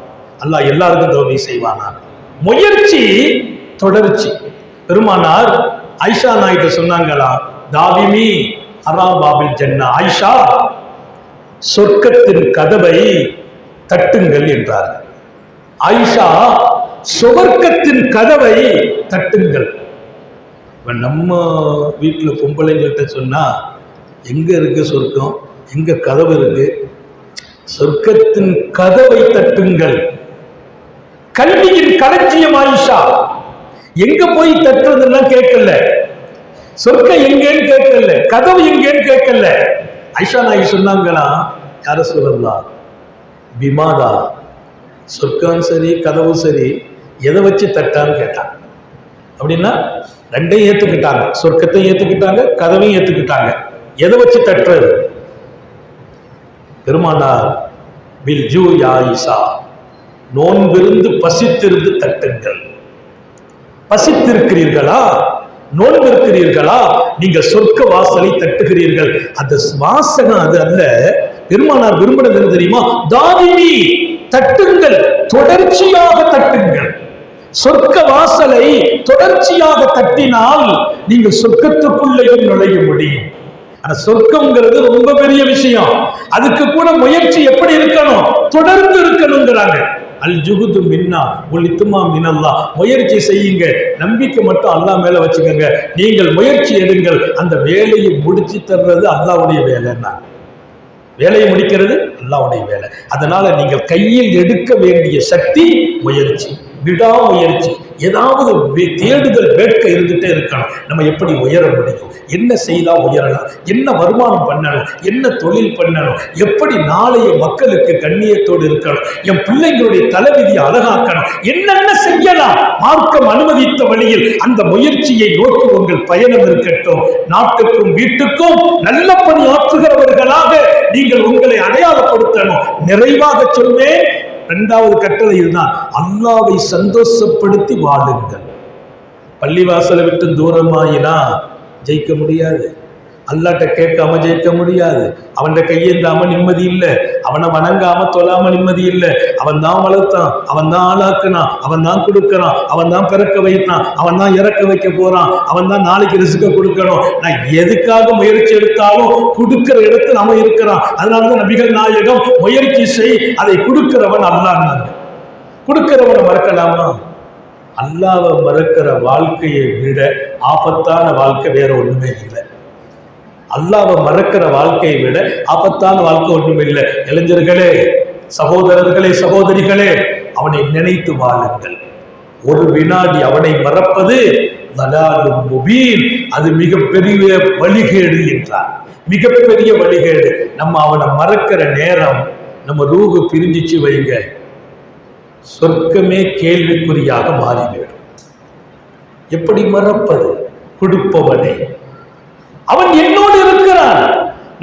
அல்லாஹ் எல்லாருக்கும் தௌபி செய்வானா. முயற்சி, தொடர்ச்சி. பெருமானார் ஆயிஷா நாயிட்ட சொன்னாங்களா, தாவிமி அராபாபில் ஜன்னா, ஆயிஷா சொர்க்கத்தின் கதவை தட்டுங்கள் என்றார். ஆயிஷா சொர்க்கத்தின் கதவை தட்டுங்கள். நம்ம வீட்டில் பொம்பளைங்கள்ட்ட சொன்னா எங்க இருக்கு சொர்க்கம், எங்க கதவு இருக்கு? சொர்க்கத்தின் கதவை தட்டுங்கள். கல்வியின் களஞ்சியம் ஆயிஷா. எங்க போய் தட்டுறதுலாம் கேட்கல, சொர்க்கம் எங்கேன்னு கேட்கல, கதவு எங்கேன்னு கேட்கல. ஐஷா நாயகி சொன்னாங்களா, யார சொல்லலாம், பிமாதா, சொர்க்கம் சரி கதவும் சரி எதை வச்சு தட்டான்னு கேட்டாங்க. அப்படின்னா ரெண்டையும் ஏத்துக்கிட்டாங்க, சொர்க்கத்தையும் ஏத்துக்கிட்டாங்க, கதவையும் ஏத்துக்கிட்டாங்க. எதை வச்சு தட்டுறது? பெருமானார் பில் ஜூ யா ஈசா, நோன்பிருந்து பசித்திருந்து தட்டுங்கள். பசித்திருக்கிறீர்களா, நோன்பு இருக்கிறீர்களா, நீங்கள் சொர்க்க வாசலை தட்டுகிறீர்கள். அந்த வாசகம் அது அல்ல. பெருமானார் விரும்பினது என்ன தெரியுமா? தாவிமி, தட்டுங்கள், தொடர்ச்சியாக தட்டுங்கள். சொர்க்க வாசலை தொடர்ச்சியாக தட்டினால் நீங்கள் சொர்க்கத்துக்குள்ளேயும் நுழைய முடியும். ஆனா சொர்க்கம்ங்கிறது ரொம்ப பெரிய விஷயம். அதுக்கு கூட முயற்சி எப்படி இருக்கணும்? தொடர்ந்து இருக்கணுங்கிறாங்க. அல் ஜுகுது மின்னா உலித்துமா மினல்லா. முயற்சி செய்யுங்க, நம்பிக்கை மட்டும் அல்லாஹ் மேல வச்சுக்கோங்க. நீங்கள் முயற்சி எடுங்கள், அந்த வேலையை முடிச்சு தர்றது அல்லாஹ்வுடைய வேலைன்னா, வேலையை முடிக்கிறது அல்லாஹ்வுடைய வேலை. அதனால நீங்கள் கையில் எடுக்க வேண்டிய சக்தி முயற்சி. விடாமுயற்சி, ஏதாவது தேடுதல் வேட்கை இருந்துட்டே இருக்கணும். நம்ம எப்படி உயர முடியும், என்ன செய்தா உயரலாம், என்ன வருமானம் பண்ணணும், என்ன தொழில் பண்ணணும், எப்படி நாளைய மக்களுக்கு கண்ணியத்தோடு இருக்கணும், என் பிள்ளைங்களுடைய தலைவிதியை அழகாக்கணும், என்னென்ன செய்யலாம், மார்க்கம் அனுமதித்த வழியில் அந்த முயற்சியை நோக்கி உங்கள் பயணம் இருக்கட்டும். நாட்டுக்கும் வீட்டுக்கும் நல்ல பணி ஆற்றுகிறவர்களாக நீங்கள் உங்களை அடையாளப்படுத்தணும். நிறைவாக சொல்வேன், இரண்டாவது கட்டளை இதுதான், அல்லாஹ்வை சந்தோஷப்படுத்தி வாழுங்கள். பள்ளிவாசலை விட்டு தூரமாயினா ஜெயிக்க முடியாது, அல்லாட்ட கேட்காம ஜெயிக்க முடியாது. அவன் கையேந்தாம நிம்மதி இல்லை, அவனை வணங்காம தொழாம நிம்மதி இல்லை. அவன் தான் வளர்த்தான், அவன் தான் ஆளாக்குனான், அவன் தான் கொடுக்கறான், அவன் தான் பிறக்க வைத்தான், அவன் தான் இறக்க வைக்க போறான், அவன் தான் நாளைக்கு ரிஸ்க கொடுக்கணும். நான் எதுக்காக முயற்சி எடுத்தாலும் கொடுக்கிற இடத்துல அவன் இருக்கிறான். அதனாலதான் நபிகள் நாயகம் முயற்சி செய், அதை கொடுக்கிறவன் அல்லாஹ். கொடுக்கிறவனை மறக்கலாமா? அல்லாஹ்வை மறக்கிற வாழ்க்கையை விட ஆபத்தான வாழ்க்கை வேற ஒண்ணுமே இல்லை. அல்லாஹ்வை மறக்கிற வாழ்க்கையை விட ஆபத்தான வாழ்க்கை ஒன்றும் இல்லை. இளைஞர்களே, சகோதரர்களே, சகோதரிகளே, அவனை நினைத்து வாழுங்கள். ஒரு வினாடி அவனை மறப்பது தலாலும் முபீன், அது மிகப்பெரிய வழிகேடு என்றார். மிகப்பெரிய வழிகேடு. நம்ம அவனை மறக்கிற நேரம் நம்ம ரூஹு பிரிஞ்சிச்சு வைங்க, சொர்க்கமே கேள்விக்குறியாக மாறிவிடும். எப்படி மறப்பது? கொடுப்பவனே, அவன் என்னோடு இருக்கிறான்.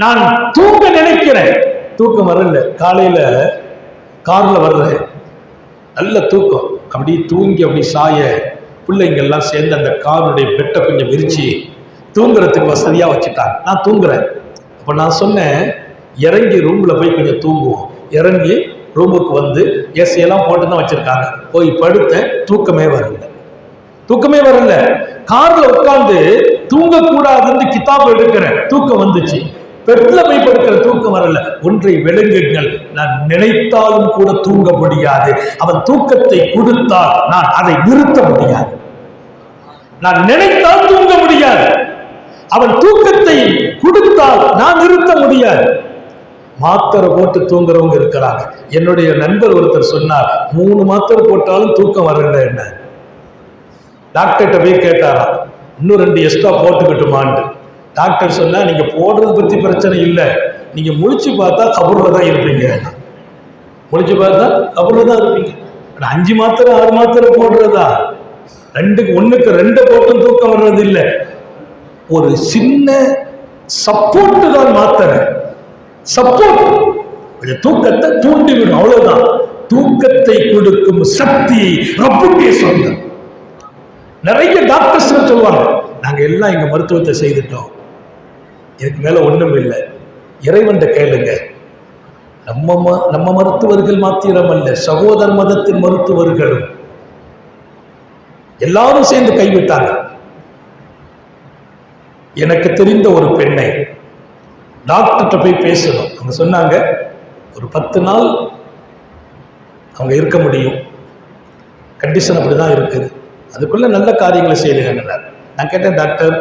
நான் தூங்க நினைக்கிறேன், தூக்கம் வரல. காலையில கார்ல வர்றேன், நல்ல தூக்கம், அப்படி தூங்கி அப்படி சாய பிள்ளைங்கள்லாம் சேர்ந்து அந்த காருடைய பெட்டை கொஞ்சம் விரிச்சு தூங்குறதுக்கு வசதியா வச்சுட்டாங்க. நான் தூங்குறேன். அப்ப நான் சொன்னேன், இறங்கி ரூம்ல போய் கொஞ்சம் தூங்குவோம். இறங்கி ரூமுக்கு வந்து ஏசியெல்லாம் போட்டு தான் வச்சிருக்காங்க. போய் படுத்தேன், தூக்கமே வரல. தூக்கமே வரல. கார்ல உட்கார்ந்து தூங்க கூடாதுன்னு கிதாப் எடுக்கிறேன், தூக்கம் வந்துச்சு. பெட்ல போய் படுக்கிற தூக்கம் வரல. ஒன்றை விளங்குங்கள், நான் நினைத்தாலும் கூட தூங்க முடியாது. அவன் தூக்கத்தை கொடுத்தால் நான் அதை நிறுத்த முடியாது. நான் நினைத்தால் தூங்க முடியாது. அவன் தூக்கத்தை கொடுத்தால் நான் நிறுத்த முடியாது. மாத்திரை போட்டு தூங்குறவங்க இருக்கிறாங்க. என்னுடைய நண்பர் ஒருத்தர் சொன்னார், 3 மாத்திரை போட்டாலும் தூக்கம் வரல. என்ன டாக்டர்கிட்ட போய் கேட்டாரா, இன்னும் 2 எக்ஸ்ட்ரா போட்டுக்கிட்டுமான்னு. டாக்டர் சொன்னா, நீங்க போடுறது பத்தி பிரச்சனை இல்லை, நீங்க முழிச்சு பார்த்தா கபூர்ல தான் இருப்பீங்க. முழிச்சு பார்த்தா கபூர்ல தான் இருப்பீங்க. 5 மாத்திரை 6 மாத்திரை போடுறதா, 1க்கு 2 போட்டும் தூக்கம் வர்றது இல்லை. ஒரு சின்ன சப்போர்ட் தான் மாத்திரை, சப்போர்ட் தூக்கத்தை தூண்டிவிடும், அவ்வளவுதான். தூக்கத்தை கொடுக்கும் சக்தி ரப்புக்கே சொந்தம். நிறைய டாக்டர்ஸ் சொல்லுவாங்க, நாங்க எல்லாம் எங்க மருத்துவத்தை செய்துட்டோம், இதுக்கு மேல ஒண்ணும் இல்லை. இறைவன்கிட்ட கேளுங்க. நம்ம மருத்துவர்கள் மாத்திரம் அல்ல, சகோதர மதத்தின் மருத்துவர்களும் எல்லாரும் சேர்ந்து கைவிட்டாங்க. எனக்கு தெரிந்த ஒரு பெண்ணை டாக்டர்கிட்ட போய் பேசணும். அவங்க சொன்னாங்க, ஒரு 10 நாள் அவங்க இருக்க முடியும், கண்டிஷன் அப்படிதான் இருக்குது, அதுக்குள்ள நல்ல காரியங்களை செய்யுங்க. நான் கேட்டேன், டாக்டர்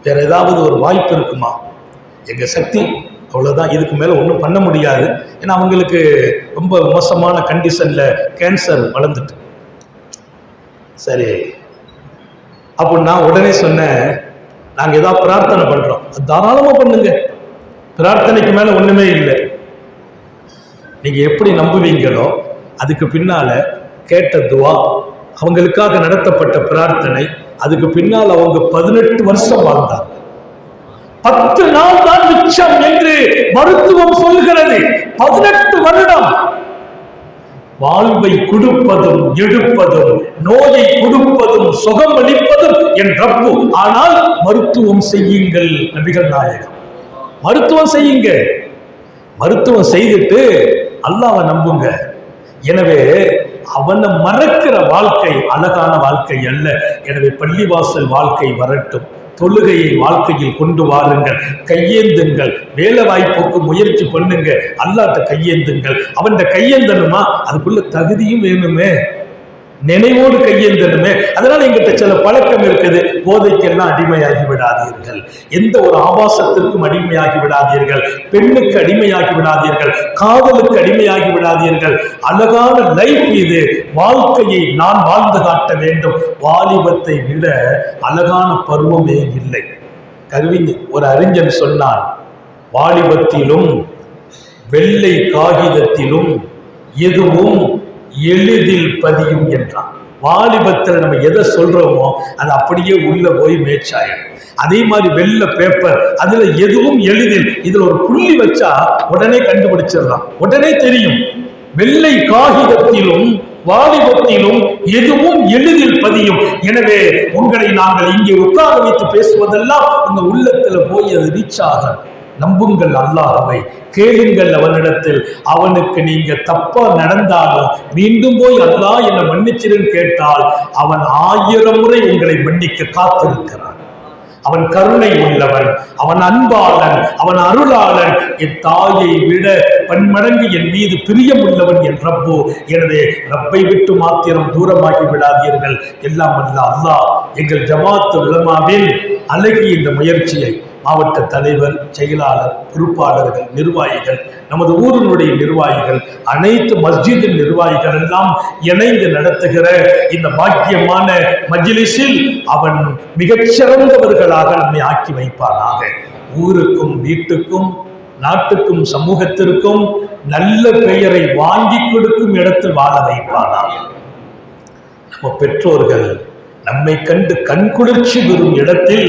வேற ஏதாவது ஒரு வாய்ப்பு இருக்குமா? எங்க சக்தி அவ்வளவுதான், இதுக்கு மேல ஒன்றும் பண்ண முடியாது. ஏன்னா அவங்களுக்கு ரொம்ப மோசமான கண்டிஷன்ல கேன்சர் வளர்ந்துட்டு. சரி, அப்போ நான் உடனே சொன்னேன், நாங்க ஏதாவது பிரார்த்தனை பண்றோம், தாராளமா பண்ணுங்க, பிரார்த்தனைக்கு மேல ஒண்ணுமே இல்லை. நீங்க எப்படி நம்புவீங்களோ அதுக்கு பின்னால கேட்ட துவா, அவங்களுக்காக நடத்தப்பட்ட பிரார்த்தனை, அதுக்கு பின்னால் அவங்க 18 வருஷம் வாழ்ந்தாங்க. 10 நாள் தான் மிச்சம் என்று மருத்துவம் சொல்கிறது. 18 வருடம் வாழ்வை கொடுப்பதும் எடுப்பதும், நோயை கொடுப்பதும் சுகம் அளிப்பதும் என் ரப்பு. ஆனால் மருத்துவம் செய்யுங்கள், நபிகள் நாயகம். மருத்துவம் செய்யுங்க, மருத்துவம் செய்துட்டு அல்லாஹ்வை நம்புங்க. எனவே அவனை மறக்கிற வாழ்க்கை அழகான வாழ்க்கை அல்ல. எனவே பள்ளிவாசல் வாழ்க்கை வரட்டும், தொழுகையை வாழ்க்கையில் கொண்டு வாருங்கள், கையேந்துங்கள், வேலை வாய்ப்புக்கு முயற்சி பண்ணுங்க, அல்லாஹ்ட்ட கையேந்துங்கள். அவன் கையேந்தணுமா, அதுக்குள்ள தகுதியும் வேணுமே. நினைவோடு கையேந்தனுமே. அதனால எங்கிட்ட சில பழக்கம் இருக்குது. போதைக்கெல்லாம் அடிமையாகி விடாதீர்கள், எந்த ஒரு ஆபாசத்திற்கும் அடிமையாகி விடாதீர்கள், பெண்ணுக்கு அடிமையாகி விடாதீர்கள், காதலுக்கு அடிமையாகி விடாதீர்கள். அழகான லைஃப் இது, வாழ்க்கையை நான் வாழ்ந்து காட்ட வேண்டும். வாலிபத்தை விட அழகான பருவமே இல்லை. ஒரு அறிஞன் சொன்னான், வாலிபத்திலும் வெள்ளை காகிதத்திலும் எதுவும் எளிதில் பதியும் என்றான். வாலிபத்தில் நம்ம எதை சொல்றோமோ அது அப்படியே உள்ள போய் மேட்சாயிடும். அதே மாதிரி வெள்ளை பேப்பர், அதுல எதுவும் எளிதில், இதுல ஒரு புள்ளி வச்சா உடனே கண்டுபிடிச்சிடலாம், உடனே தெரியும். வெள்ளை காகிதத்திலும் வாலிபத்திலும் எதுவும் எளிதில் பதியும். எனவே உங்களை நாங்கள் இங்கே உட்கார வைத்து பேசுவதெல்லாம் உங்க உள்ளத்துல போய் அது ரீச் ஆகும். நம்புங்கள் அல்லாஹ்வை, கேளுங்கள் அவனிடத்தில். அவனுக்கு நீங்க தப்பா நடந்தாலும் மீண்டும் போய் அல்லாஹ் என்னை மன்னிச்சிருன்னு கேட்டால் அவன் 1000 முறை உங்களை மன்னிக்க காத்திருக்கிறான். அவன் கருணை உள்ளவன், அவன் அன்பாளன், அவன் அருளாளன். என் தாயை விட பன்மடங்கு என் மீது பிரியம் உள்ளவன் என் ரப்பு. எனவே ரப்பை விட்டு மாத்திரம் தூரமாகி விடாதீர்கள். எல்லாம் அல்ல அல்லாஹ் எங்கள் ஜமாத் உலமாவின் அழகிய இந்த முயற்சியை மாவட்ட தலைவர், செயலாளர், பொறுப்பாளர்கள், நிர்வாகிகள், நமது ஊரினுடைய நிர்வாகிகள், அனைத்து மஸ்ஜிதின் நிர்வாகிகள் எல்லாம் இணைந்து நடத்துகிற இந்த பாக்கியமான மஜ்லிஸில் அவன் மிகச்சிறந்தவர்களாக நம்மை ஆக்கி வைப்பானாக. ஊருக்கும் வீட்டுக்கும் நாட்டுக்கும் சமூகத்திற்கும் நல்ல பெயரை வாங்கி கொடுக்கும் இடத்தில் வாழ வைப்பானாக. நம்ம பெற்றோர்கள் நம்மை கண்டு கண்குளிர்ச்சி பெறும் இடத்தில்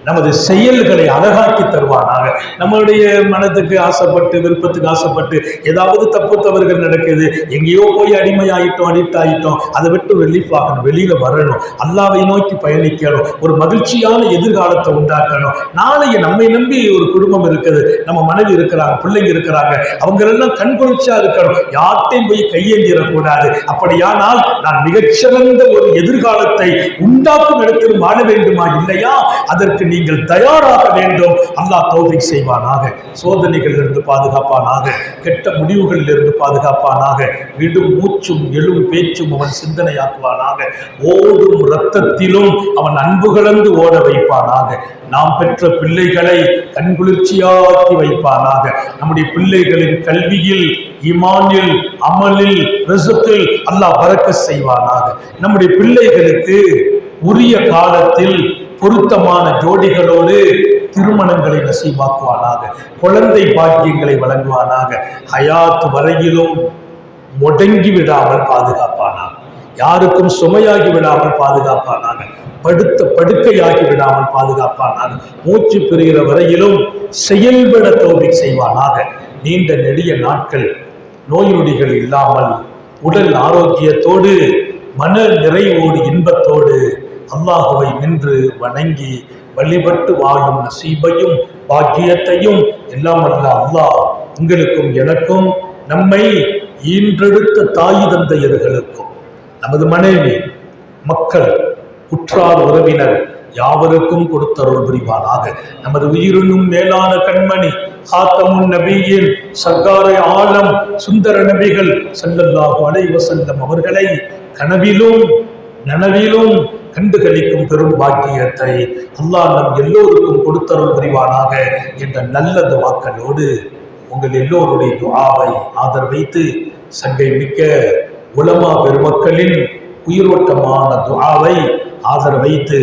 நமது செயல்களை அழகாக்கி தருவானாக. நம்மளுடைய மனதுக்கு ஆசைப்பட்டு, விருப்பத்துக்கு ஆசைப்பட்டு ஏதாவது தப்பு தவறுகள் நடக்குது, எங்கேயோ போய் அடிமையாயிட்டோம், அடிக்ட் ஆகிட்டோம், அதை விட்டு ரிலீஃப் ஆகணும், வெளியில வரணும், அல்லாஹ்வை நோக்கி பயணிக்கணும், ஒரு மகிழ்ச்சியான எதிர்காலத்தை உண்டாக்கணும். நாளைய நம்மை நம்பி ஒரு குடும்பம் இருக்குது, நம்ம மனைவி இருக்கிறாங்க, பிள்ளைங்க இருக்கிறாங்க, அவங்க எல்லாம் கண்குளிர்ச்சியா இருக்கணும், யார்ட்டையும் போய் கையேந்திரக்கூடாது. அப்படியானால் நான் மிகச்சிறந்த ஒரு எதிர்காலத்தை உண்டாக்கும் இடத்தில் வாழ வேண்டுமா? இல்லையா? அதற்கு நீங்கள் தயாராக வேண்டும். அல்லாஹ் தௌஃபீக் செய்வானாக. சோதனைகளில் இருந்து பாதுகாப்பானாக, கெட்ட முடிவுகளில் இருந்து பாதுகாப்பானாக, விடும் மூச்சும் எழும் பேச்சும் அவன் சிந்தனையாக்குவானாக. ஓடும் இரத்தத்திலும் அவன் அன்பு கலந்து ஓட வைப்பானாக. நாம் பெற்ற பிள்ளைகளை கண்குளிர்ச்சியாக்கி வைப்பானாக. நம்முடைய பிள்ளைகளின் கல்வியில், ஈமானில், அமலில், ரிஸ்கில் அல்லாஹ் பரக்கத் செய்வானாக. நம்முடைய பிள்ளைகளுக்கு உரிய காலத்தில் பொருத்தமான ஜோடிகளோடு திருமணங்களை நசீபாக்குவானாக. குழந்தை பாக்கியங்களை வழங்குவானாக. ஹயாத் வரையிலும் முடங்கி விடாமல் பாதுகாப்பானாக. யாருக்கும் சுமையாகி விடாமல் பாதுகாப்பானாக. படுக்கையாகி விடாமல் பாதுகாப்பானாக. மூச்சு பெறுகிற வரையிலும் செயல்பட தௌஃபீக் செய்வானாக. நீண்ட நெடிய நாட்கள் நோய் நொடிகள் இல்லாமல் உடல் ஆரோக்கியத்தோடு மன நிறைவோடு இன்பத்தோடு அல்லாஹுவை நின்று வணங்கி வழிபட்டு வாழும் நசீபையும் பாக்கியத்தையும் எல்லாம் அல்ல அல்லாஹ் உங்களுக்கும் எனக்கும், நம்மை ஈன்றெடுத்த தாய் தந்தையர்களுக்கும், நமது மனைவி, மக்கள், உற்றார் உறவினர் யாவருக்கும் கொடுத்தருள் புரிவானாக. நமது உயிரினும் மேலான கண்மணி ஹாத்தமுன் நபியின் சர்க்காரை ஆலம் சுந்தர நபிகள் ஸல்லல்லாஹு அலைஹி வஸல்லம் அவர்களை கனவிலும் நனவிலும் கண்டுகளிக்கும் பெரும் பாக்கியத்தை அல்லாஹ் நம் எல்லோருக்கும் கொடுத்தருள் புரிவானாக என்ற நல்ல துஆக்களோடு உங்கள் எல்லோருடைய துஆவை ஆதரவைத்து சங்கை மிக்க உலமா பெருமக்களின் உயிரோட்டமான துஆவை ஆதரவைத்து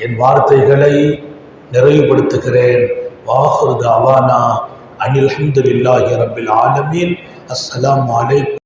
என் வார்த்தைகளை நிறைவுபடுத்துகிறேன். வாஹிரு தஅவானா அனில் ஹம்துலில்லாஹி ரப்பில் ஆலமீன். அஸ்ஸலாமு அலைக்கும்.